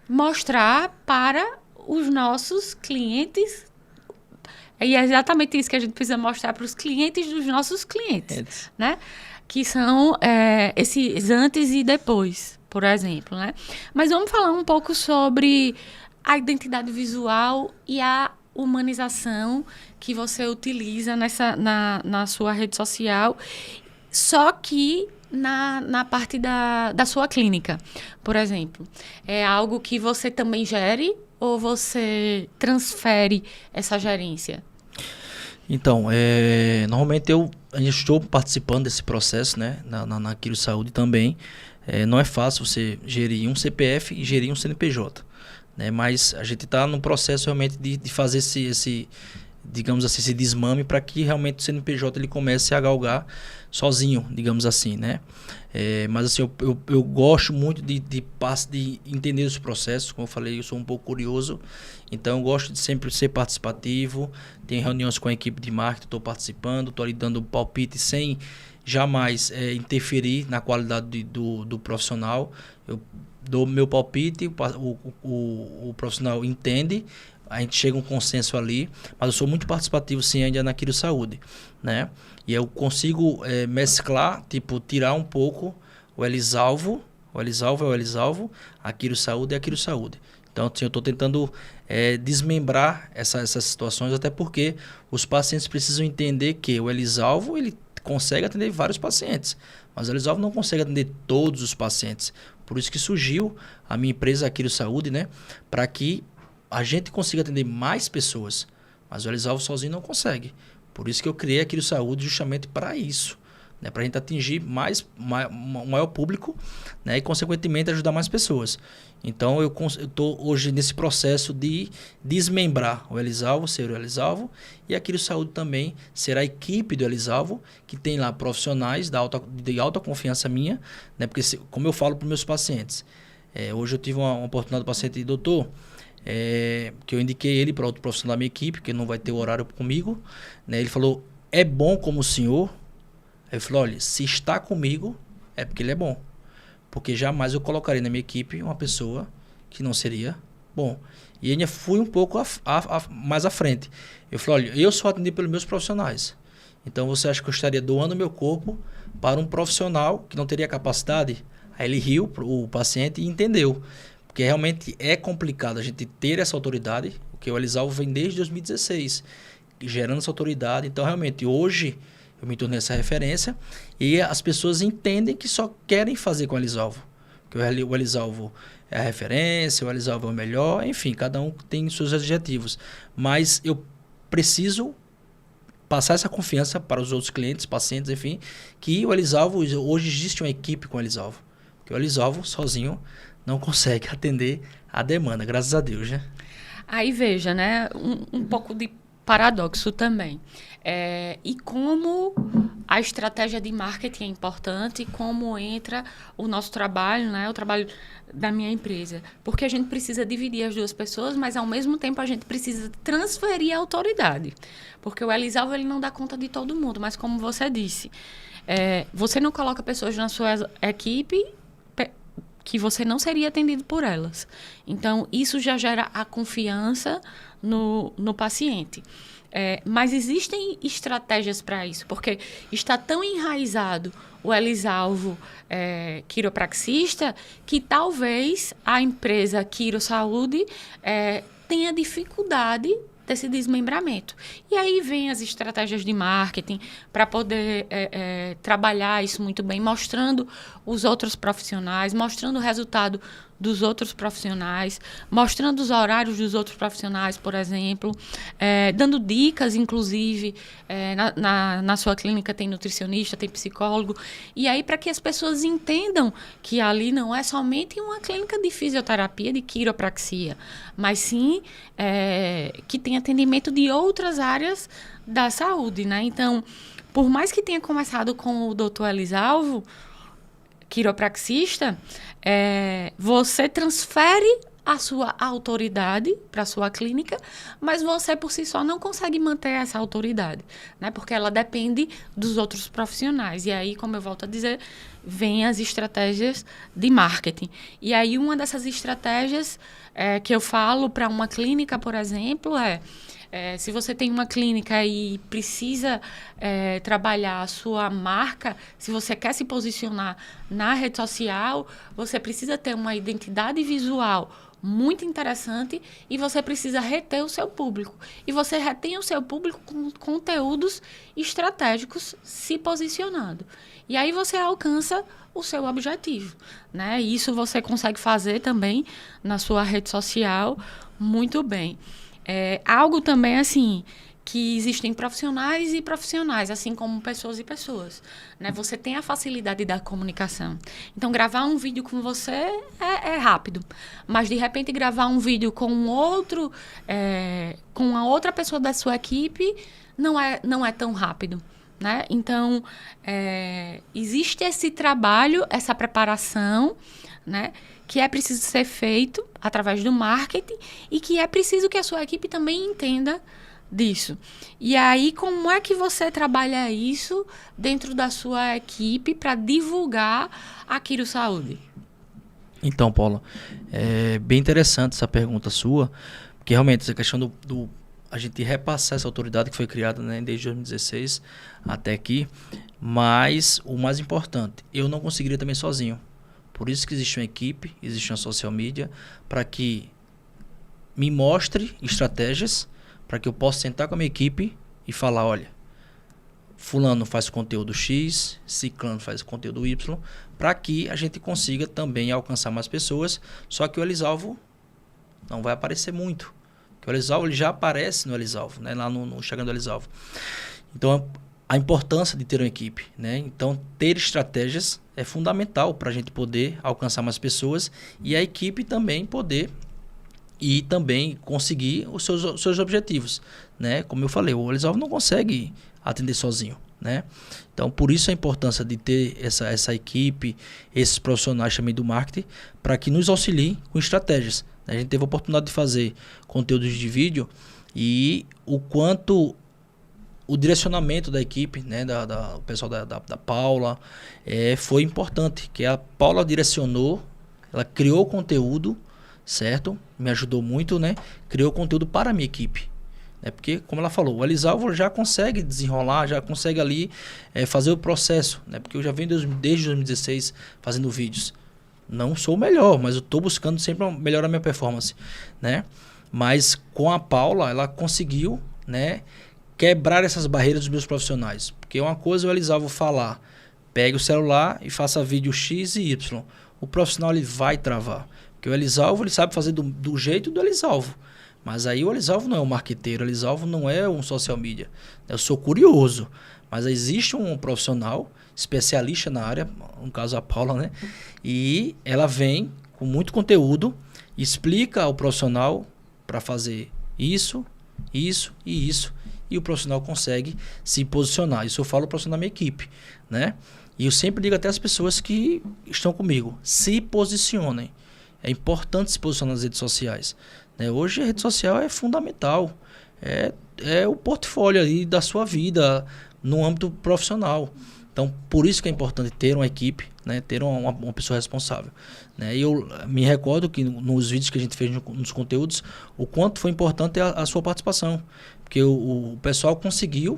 mostrar para os nossos clientes. E é exatamente isso que a gente precisa mostrar para os clientes dos nossos clientes, né? Que são esses antes e depois, por exemplo, né? Mas vamos falar um pouco sobre a identidade visual e a humanização que você utiliza na sua rede social, só que na parte da sua clínica, por exemplo. É algo que você também gere ou você transfere essa gerência? Então, normalmente eu estou participando desse processo, né, na Quiro Saúde também. Não é fácil você gerir um CPF e gerir um CNPJ, né, mas a gente está no processo realmente de fazer digamos assim, esse desmame para que realmente o CNPJ ele comece a galgar sozinho, digamos assim, né? Mas assim, eu gosto muito de entender os processos. Como eu falei, eu sou um pouco curioso, então eu gosto de sempre ser participativo. Tem reuniões com a equipe de marketing, estou participando, estou ali dando palpite sem jamais interferir na qualidade do profissional. Eu dou meu palpite, o profissional entende, a gente chega a um consenso ali, mas eu sou muito participativo sim ainda na Quiro Saúde, né? E eu consigo mesclar, tipo, tirar um pouco o Elisalvo é o Elisalvo, a Quiro Saúde é a Quiro Saúde. Então, assim, eu estou tentando desmembrar essas situações, até porque os pacientes precisam entender que o Elisalvo, ele consegue atender vários pacientes, mas o Elisalvo não consegue atender todos os pacientes. Por isso que surgiu a minha empresa, a Quiro Saúde, né? Para que a gente consiga atender mais pessoas, mas o Elisalvo sozinho não consegue. Por isso que eu criei a Quiro Saúde justamente para isso, né? Para a gente atingir um maior público, né? E, consequentemente, ajudar mais pessoas. Então, eu estou hoje nesse processo de desmembrar o Elisalvo, ser o Elisalvo, e a Quiro Saúde também ser a equipe do Elisalvo, que tem lá profissionais de alta confiança minha, né? Porque, como eu falo para os meus pacientes, hoje eu tive uma oportunidade do paciente, doutor, que eu indiquei ele para outro profissional da minha equipe, que não vai ter o horário comigo, né? Ele falou, é bom como o senhor? Aí eu falei, olha, se está comigo, é porque ele é bom. Porque jamais eu colocaria na minha equipe uma pessoa que não seria bom. E ainda fui um pouco mais à frente. Eu falei, olha, eu sou atendido pelos meus profissionais. Então você acha que eu estaria doando meu corpo para um profissional que não teria capacidade? Aí ele riu, o paciente, e entendeu. Porque realmente é complicado a gente ter essa autoridade, porque o Elisalvo vem desde 2016, gerando essa autoridade. Então, realmente, hoje eu me tornei essa referência e as pessoas entendem que só querem fazer com o Elisalvo. Que o Elisalvo é a referência, o Elisalvo é o melhor, enfim, cada um tem seus adjetivos. Mas eu preciso passar essa confiança para os outros clientes, pacientes, enfim, que o Elisalvo, hoje existe uma equipe com o Elisalvo. Porque o Elisalvo, sozinho, não consegue atender a demanda, graças a Deus, né? Aí veja, né, um pouco de paradoxo também. E como a estratégia de marketing é importante, como entra o nosso trabalho, né, o trabalho da minha empresa. Porque a gente precisa dividir as duas pessoas, mas ao mesmo tempo a gente precisa transferir a autoridade. Porque o Elisalvo, ele não dá conta de todo mundo, mas como você disse, você não coloca pessoas na sua equipe que você não seria atendido por elas. Então, isso já gera a confiança no paciente. Mas existem estratégias para isso, porque está tão enraizado o Elisalvo quiropraxista que talvez a empresa Quiro Saúde tenha dificuldade desse desmembramento. E aí vem as estratégias de marketing para poder trabalhar isso muito bem, mostrando os outros profissionais, mostrando o resultado dos outros profissionais, mostrando os horários dos outros profissionais, por exemplo, dando dicas, inclusive, na sua clínica tem nutricionista, tem psicólogo, e aí para que as pessoas entendam que ali não é somente uma clínica de fisioterapia, de quiropraxia, mas sim que tem atendimento de outras áreas da saúde, né? Então, por mais que tenha começado com o doutor Elisalvo, quiropraxista, você transfere a sua autoridade para a sua clínica, mas você por si só não consegue manter essa autoridade, né? Porque ela depende dos outros profissionais. E aí, como eu volto a dizer, vem as estratégias de marketing. E aí, uma dessas estratégias que eu falo para uma clínica, por exemplo, se você tem uma clínica e precisa trabalhar a sua marca, se você quer se posicionar na rede social, você precisa ter uma identidade visual muito interessante e você precisa reter o seu público. E você retém o seu público com conteúdos estratégicos se posicionando. E aí você alcança o seu objetivo, né? E isso você consegue fazer também na sua rede social muito bem. Algo também, assim, que existem profissionais e profissionais, assim como pessoas e pessoas, né? Você tem a facilidade da comunicação. Então, gravar um vídeo com você é rápido, mas, de repente, gravar um vídeo com com uma outra pessoa da sua equipe não é tão rápido, né? Então, existe esse trabalho, essa preparação, né, que é preciso ser feito através do marketing e que é preciso que a sua equipe também entenda disso. E aí, como é que você trabalha isso dentro da sua equipe para divulgar a Quiro Saúde? Então, Paula, é bem interessante essa pergunta sua, porque realmente essa questão a gente repassar essa autoridade que foi criada, né, desde 2016 até aqui, mas o mais importante, eu não conseguiria também sozinho. Por isso que existe uma equipe, existe uma social media, para que me mostre estratégias, para que eu possa sentar com a minha equipe e falar, olha, fulano faz conteúdo X, ciclano faz conteúdo Y, para que a gente consiga também alcançar mais pessoas, só que o Elisalvo não vai aparecer muito. Porque o Elisalvo ele já aparece no Elisalvo, né, lá no Instagram do Elisalvo. Então, a importância de ter uma equipe, né? Então, ter estratégias é fundamental para a gente poder alcançar mais pessoas e a equipe também poder e também conseguir os seus objetivos, né? Como eu falei, o Elisalvo não consegue atender sozinho, né? Então, por isso a importância de ter essa equipe, esses profissionais também do marketing, para que nos auxiliem com estratégias. A gente teve a oportunidade de fazer conteúdos de vídeo e o quanto o direcionamento da equipe, né, o pessoal da Paula, foi importante, que a Paula direcionou, ela criou conteúdo, certo? Me ajudou muito, né? Criou conteúdo para a minha equipe. Né? Porque, como ela falou, o Elisalvo já consegue desenrolar, já consegue ali fazer o processo, né? Porque eu já venho desde 2016 fazendo vídeos. Não sou o melhor, mas eu estou buscando sempre melhorar a minha performance, né? Mas com a Paula, ela conseguiu, né, quebrar essas barreiras dos meus profissionais. Porque uma coisa é o Elisalvo falar, pegue o celular e faça vídeo X e Y. O profissional ele vai travar. Porque o Elisalvo ele sabe fazer do jeito do Elisalvo. Mas aí o Elisalvo não é um marqueteiro, o Elisalvo não é um social media. Eu sou curioso. Mas existe um profissional especialista na área, no caso a Paula, né? E ela vem com muito conteúdo, explica ao profissional para fazer isso, isso e isso. E o profissional consegue se posicionar. Isso eu falo para o da minha equipe, né? E eu sempre digo até às pessoas que estão comigo, se posicionem. É importante se posicionar nas redes sociais. Né? Hoje a rede social é fundamental. É o portfólio ali da sua vida no âmbito profissional. Então, por isso que é importante ter uma equipe, né? Ter uma pessoa responsável. Né? E eu me recordo que nos vídeos que a gente fez nos conteúdos, o quanto foi importante a sua participação. Porque o pessoal conseguiu,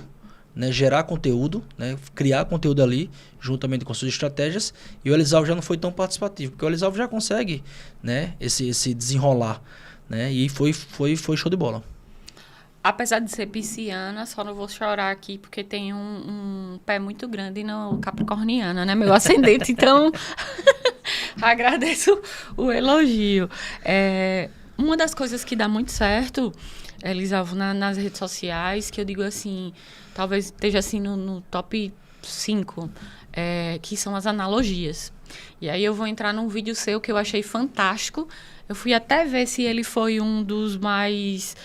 né, gerar conteúdo, né, criar conteúdo ali, juntamente com suas estratégias, e o Elisalvo já não foi tão participativo, porque o Elisalvo já consegue, né, esse desenrolar. Né, e foi show de bola. Apesar de ser pisciana, só não vou chorar aqui porque tem um pé muito grande no capricorniana, né? Meu ascendente, então agradeço o elogio. Uma das coisas que dá muito certo, Elisalvo, nas redes sociais, que eu digo assim, talvez esteja assim no top 5, que são as analogias. E aí eu vou entrar num vídeo seu que eu achei fantástico. Eu fui até ver se ele foi um dos mais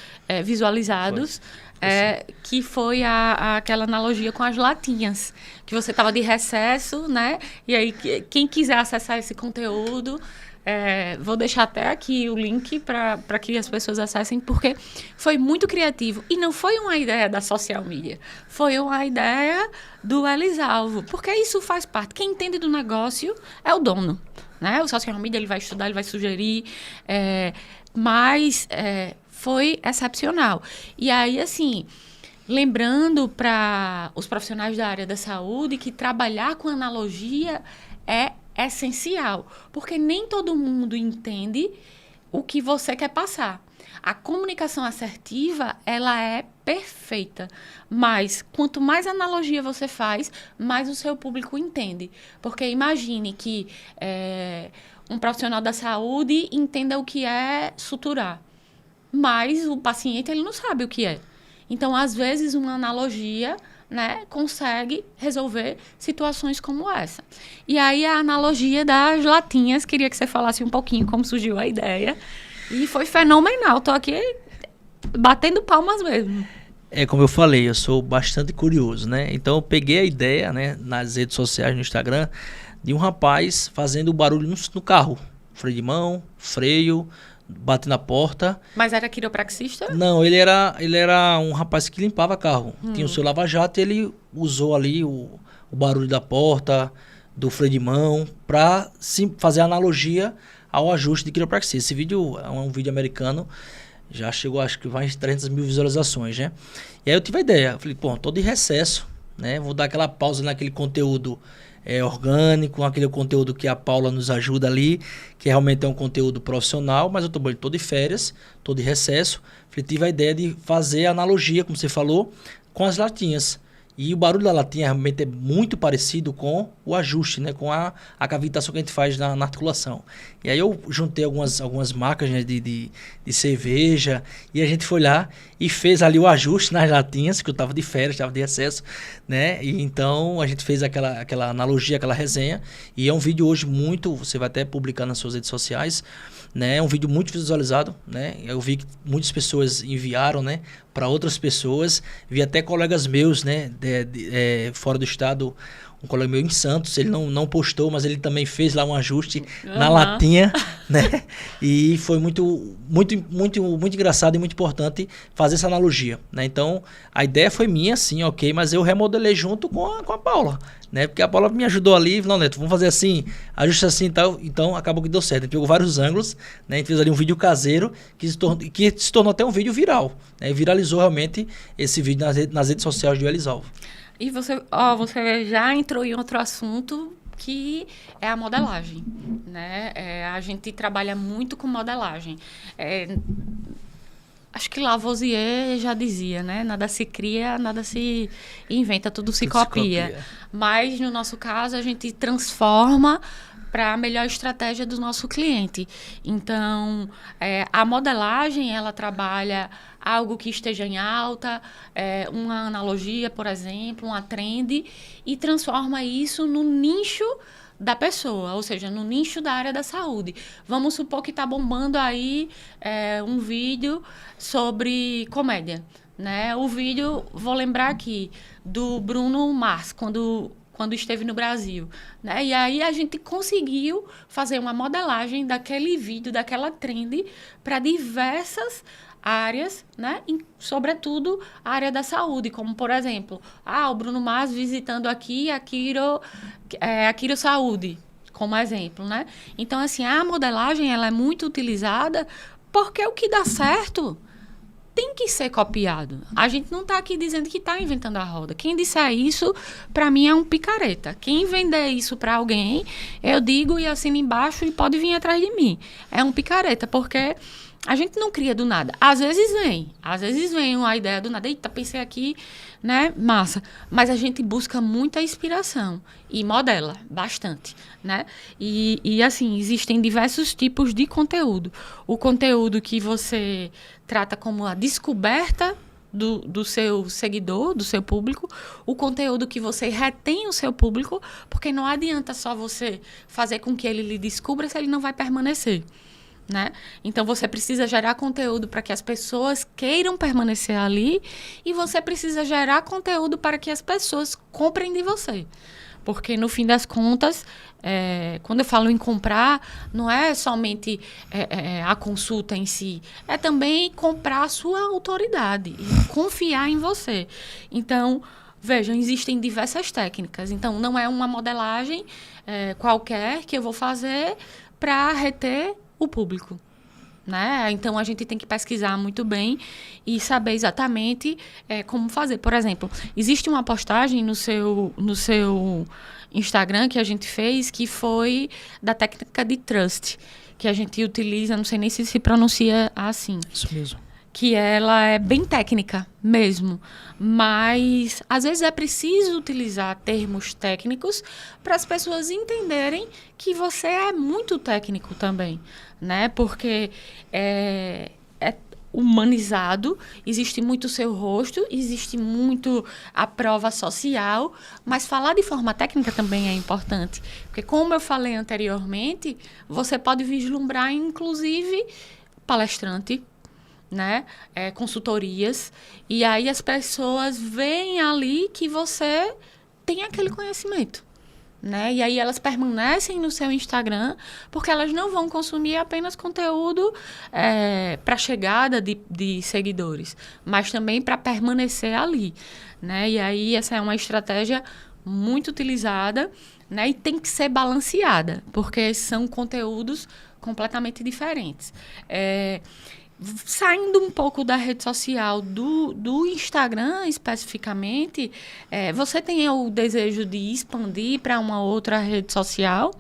visualizados, que foi aquela analogia com as latinhas, que você estava de recesso, né? E aí, quem quiser acessar esse conteúdo, vou deixar até aqui o link para que as pessoas acessem, porque foi muito criativo. E não foi uma ideia da social media, foi uma ideia do Elisalvo, porque isso faz parte. Quem entende do negócio é o dono. Né? O social media ele vai estudar, ele vai sugerir, mas foi excepcional. E aí, assim, lembrando para os profissionais da área da saúde que trabalhar com analogia é essencial, porque nem todo mundo entende o que você quer passar. A comunicação assertiva, ela é perfeita, mas quanto mais analogia você faz, mais o seu público entende. Porque imagine que um profissional da saúde entenda o que é suturar, mas o paciente ele não sabe o que é. Então, às vezes, uma analogia, né, consegue resolver situações como essa. E aí, a analogia das latinhas, queria que você falasse um pouquinho como surgiu a ideia. E foi fenomenal. Estou aqui batendo palmas mesmo. Como eu falei, eu sou bastante curioso, né? Então eu peguei a ideia, né, nas redes sociais, no Instagram, de um rapaz fazendo barulho no carro. Freio de mão, freio, batendo na porta. Mas era quiropraxista? Não, ele era um rapaz que limpava carro. Tinha o seu lava-jato e ele usou ali o barulho da porta, do freio de mão, para fazer analogia ao ajuste de quiropraxia. Esse vídeo é um vídeo americano. Já chegou, acho que mais de 300 mil visualizações, né? E aí eu tive a ideia. Eu falei, pô, tô de recesso, né? Vou dar aquela pausa naquele conteúdo orgânico, aquele conteúdo que a Paula nos ajuda ali, que realmente é um conteúdo profissional, mas eu tô de férias, tô de recesso. Falei, tive a ideia de fazer a analogia, como você falou, com as latinhas. E o barulho da latinha realmente é muito parecido com o ajuste, né? Com a cavitação que a gente faz na articulação. E aí eu juntei algumas marcas, né, de cerveja, e a gente foi lá e fez ali o ajuste nas latinhas, que eu estava de férias, estava de excesso, né? E então a gente fez aquela analogia, aquela resenha. E é um vídeo hoje você vai até publicar nas suas redes sociais, né? É um vídeo muito visualizado, né? Eu vi que muitas pessoas enviaram, né, para outras pessoas. Vi até colegas meus, né, fora do estado, um colega meu em Santos, ele não postou, mas ele também fez lá um ajuste na latinha, né? E foi muito engraçado e muito importante fazer essa analogia, né? Então, a ideia foi minha, sim, ok, mas eu remodelei junto com a Paula, né? Porque a Paula me ajudou ali, não, Neto, vamos fazer assim, ajuste assim e tal. Então, acabou que deu certo. A gente pegou vários ângulos, né? A gente fez ali um vídeo caseiro que se tornou até um vídeo viral, né? Viralizou realmente esse vídeo nas redes sociais do Elisalvo. E você já entrou em outro assunto, que é a modelagem, né? A gente trabalha muito com modelagem. Acho que Lavoisier já dizia, né? Nada se cria, nada se inventa, tudo se copia. Mas, no nosso caso, a gente transforma para a melhor estratégia do nosso cliente. Então, a modelagem, ela trabalha algo que esteja em alta, uma analogia, por exemplo, uma trend, e transforma isso no nicho da pessoa, ou seja, no nicho da área da saúde. Vamos supor que está bombando aí um vídeo sobre comédia, né? O vídeo, vou lembrar aqui, do Bruno Mars, quando esteve no Brasil, né? E aí a gente conseguiu fazer uma modelagem daquele vídeo, daquela trend, para diversas áreas, né? E, sobretudo, a área da saúde, como, por exemplo, o Bruno Mars visitando aqui a Quiro Saúde, como exemplo, né? Então, assim, a modelagem, ela é muito utilizada porque o que dá certo tem que ser copiado. A gente não está aqui dizendo que está inventando a roda. Quem disser isso, para mim, é um picareta. Quem vender isso para alguém, eu digo e assino embaixo e pode vir atrás de mim. É um picareta, porque a gente não cria do nada. Às vezes vem uma ideia do nada. Eita, pensei aqui, né? Massa. Mas a gente busca muita inspiração e modela bastante, né? E assim, existem diversos tipos de conteúdo. O conteúdo que você trata como a descoberta do seu seguidor, do seu público, o conteúdo que você retém o seu público, porque não adianta só você fazer com que ele lhe descubra se ele não vai permanecer, né? Então, você precisa gerar conteúdo para que as pessoas queiram permanecer ali, e você precisa gerar conteúdo para que as pessoas comprem de você. Porque, no fim das contas, quando eu falo em comprar, não é somente a consulta em si, é também comprar a sua autoridade e confiar em você. Então, vejam, existem diversas técnicas. Então, não é uma modelagem qualquer que eu vou fazer para reter o público, né? Então, a gente tem que pesquisar muito bem e saber exatamente como fazer. Por exemplo, existe uma postagem no seu Instagram que a gente fez, que foi da técnica de Trust, que a gente utiliza, não sei nem se pronuncia assim. Isso mesmo. Que ela é bem técnica mesmo, mas às vezes é preciso utilizar termos técnicos para as pessoas entenderem que você é muito técnico também, né? Porque humanizado, existe muito o seu rosto, existe muito a prova social, mas falar de forma técnica também é importante. Porque, como eu falei anteriormente, você pode vislumbrar, inclusive, palestrante, né? Consultorias, e aí as pessoas veem ali que você tem aquele conhecimento. Né? E aí elas permanecem no seu Instagram porque elas não vão consumir apenas conteúdo para chegada de seguidores, mas também para permanecer ali. Né? E aí essa é uma estratégia muito utilizada, né? E tem que ser balanceada, porque são conteúdos completamente diferentes. Saindo um pouco da rede social, do Instagram especificamente, você tem o desejo de expandir para uma outra rede social?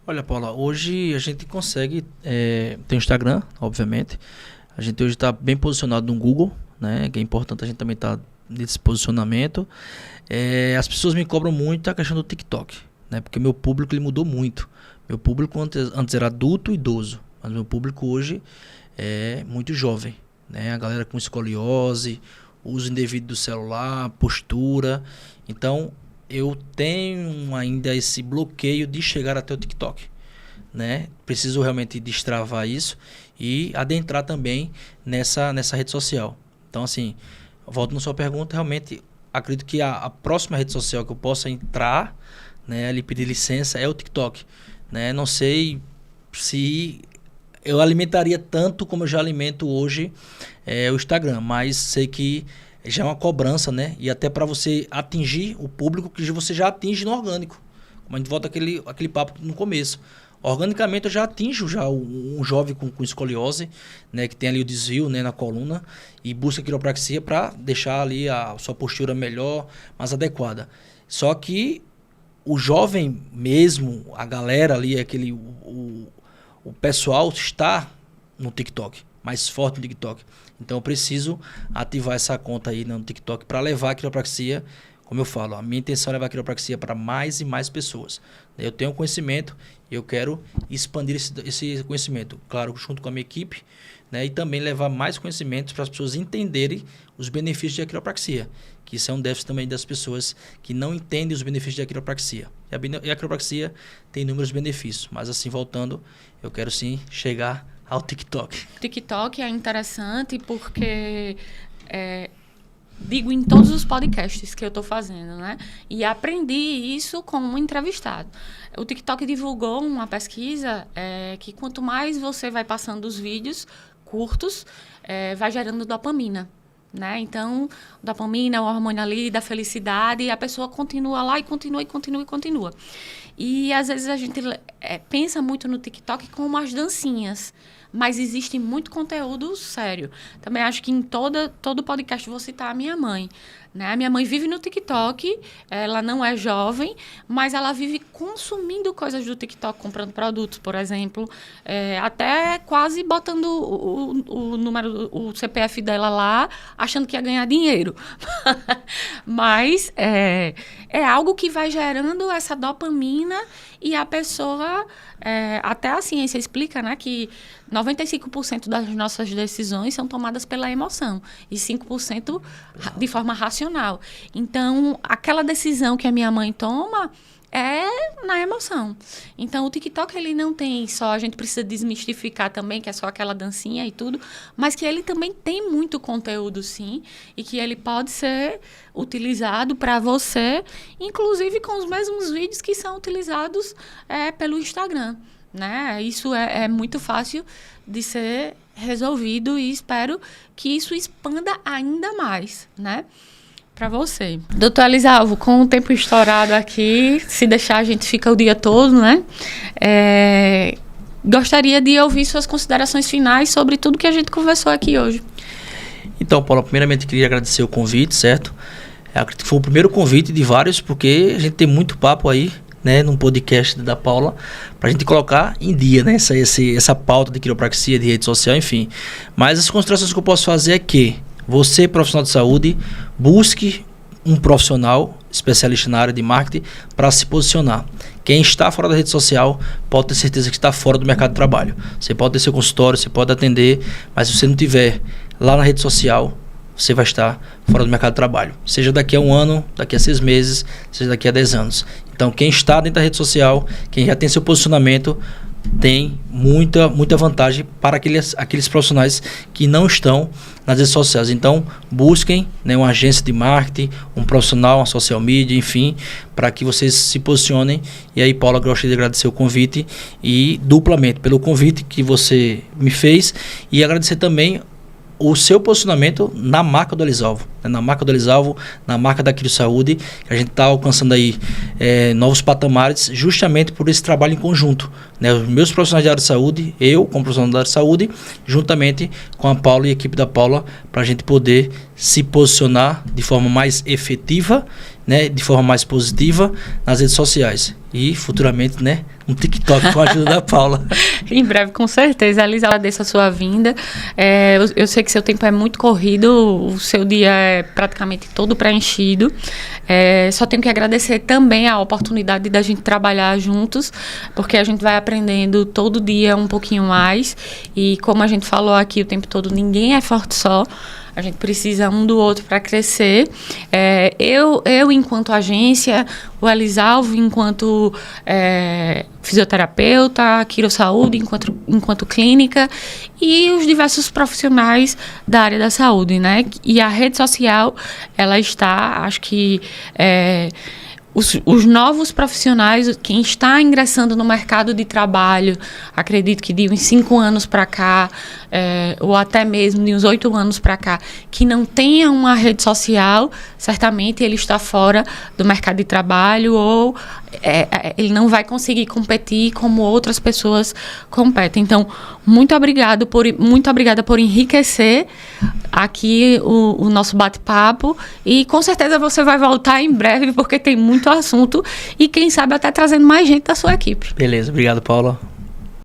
Olha, Paula, hoje a gente consegue ter o Instagram, obviamente. A gente hoje está bem posicionado no Google, né? Que é importante a gente também estar nesse posicionamento. As pessoas me cobram muito a questão do TikTok, né? Porque o meu público ele mudou muito. Meu público antes era adulto e idoso. Mas meu público hoje é muito jovem, né? A galera com escoliose, uso indevido do celular, postura. Então, eu tenho ainda esse bloqueio de chegar até o TikTok, né? Preciso realmente destravar isso e adentrar também nessa rede social. Então, assim, volto na sua pergunta, realmente acredito que a próxima rede social que eu possa entrar, né, ali pedir licença é o TikTok, né? Não sei se eu alimentaria tanto como eu já alimento hoje o Instagram, mas sei que já é uma cobrança, né? E até para você atingir o público que você já atinge no orgânico. Como a gente volta aquele papo no começo. Organicamente eu já atinjo um jovem com escoliose, né? Que tem ali o desvio, né, na coluna e busca quiropraxia para deixar ali a sua postura melhor, mais adequada. Só que o jovem mesmo, a galera ali, o pessoal está no TikTok, mais forte no TikTok. Então eu preciso ativar essa conta aí no TikTok para levar a quiropraxia. Como eu falo, a minha intenção é levar a quiropraxia para mais e mais pessoas. Eu tenho conhecimento e eu quero expandir esse conhecimento, claro, junto com a minha equipe, né? E também levar mais conhecimentos para as pessoas entenderem os benefícios da quiropraxia, que isso é um déficit também das pessoas que não entendem os benefícios da quiropraxia. E a quiropraxia tem inúmeros benefícios, mas assim, voltando, eu quero sim chegar ao TikTok. O TikTok é interessante porque, digo em todos os podcasts que eu estou fazendo, né? E aprendi isso com um entrevistado. O TikTok divulgou uma pesquisa que quanto mais você vai passando os vídeos curtos, vai gerando dopamina. Né? Então, dopamina, o hormônio ali da felicidade, e a pessoa continua lá e continua. E às vezes a gente pensa muito no TikTok como as dancinhas, mas existe muito conteúdo sério. Também acho que em todo podcast vou citar a minha mãe. Né? A minha mãe vive no TikTok, ela não é jovem, mas ela vive consumindo coisas do TikTok, comprando produtos, por exemplo, até quase botando o número, o CPF dela lá, achando que ia ganhar dinheiro. Mas é algo que vai gerando essa dopamina e a pessoa, até a ciência explica, né, que 95% das nossas decisões são tomadas pela emoção e 5% de forma racional. Então, aquela decisão que a minha mãe toma é na emoção. Então, o TikTok, ele não tem só, a gente precisa desmistificar também, que é só aquela dancinha e tudo, mas que ele também tem muito conteúdo, sim, e que ele pode ser utilizado para você, inclusive com os mesmos vídeos que são utilizados pelo Instagram. Né? Isso é muito fácil de ser resolvido e espero que isso expanda ainda mais, né? Para você. Doutor Elisalvo, com o tempo estourado aqui, se deixar a gente fica o dia todo, né? Gostaria de ouvir suas considerações finais sobre tudo que a gente conversou aqui hoje. Então, Paula, primeiramente queria agradecer o convite, certo? Acredito que foi o primeiro convite de vários, porque a gente tem muito papo aí, né, num podcast da Paula, pra gente colocar em dia, né, essa pauta de quiropraxia, de rede social, enfim. Mas as considerações que eu posso fazer é que você, profissional de saúde, busque um profissional especialista na área de marketing para se posicionar. quem está fora da rede social pode ter certeza que está fora do mercado de trabalho. Você pode ter seu consultório, você pode atender, mas se você não tiver lá na rede social, você vai estar fora do mercado de trabalho. Seja daqui a 1 ano, daqui a 6 meses, seja daqui a 10 anos. Então, quem está dentro da rede social, quem já tem seu posicionamento, tem muita vantagem para aqueles profissionais que não estão nas redes sociais. Então, busquem, né, uma agência de marketing, um profissional, uma social media, enfim, para que vocês se posicionem. E aí, Paula, gostaria de agradecer o convite e duplamente pelo convite que você me fez e agradecer também o seu posicionamento na marca do Elisalvo, né? Na marca do Elisalvo, na marca da Quiro Saúde, que a gente está alcançando aí novos patamares justamente por esse trabalho em conjunto, né? Os meus profissionais da área de saúde, eu como profissional da área de saúde, juntamente com a Paula e a equipe da Paula, para a gente poder se posicionar de forma mais efetiva, né? De forma mais positiva nas redes sociais e futuramente, né, um TikTok com a ajuda da Paula. Em breve, com certeza. Elisa, agradeço a sua vinda. Eu sei que seu tempo é muito corrido, o seu dia é praticamente todo preenchido. Só tenho que agradecer também a oportunidade da gente trabalhar juntos, porque a gente vai aprendendo todo dia um pouquinho mais. E como a gente falou aqui o tempo todo, ninguém é forte só. A gente precisa um do outro para crescer. Eu, enquanto agência, o Elisalvo, enquanto fisioterapeuta, Quiro Saúde, enquanto clínica, e os diversos profissionais da área da saúde, né? E a rede social, ela está, acho que... Os novos profissionais, quem está ingressando no mercado de trabalho, acredito que de uns 5 anos para cá, ou até mesmo de uns 8 anos para cá, que não tenha uma rede social, certamente ele está fora do mercado de trabalho ou ele não vai conseguir competir como outras pessoas competem. Então, muito obrigada por enriquecer aqui o nosso bate-papo e com certeza você vai voltar em breve porque tem muito assunto e quem sabe até trazendo mais gente da sua equipe. Beleza, obrigado, Paula.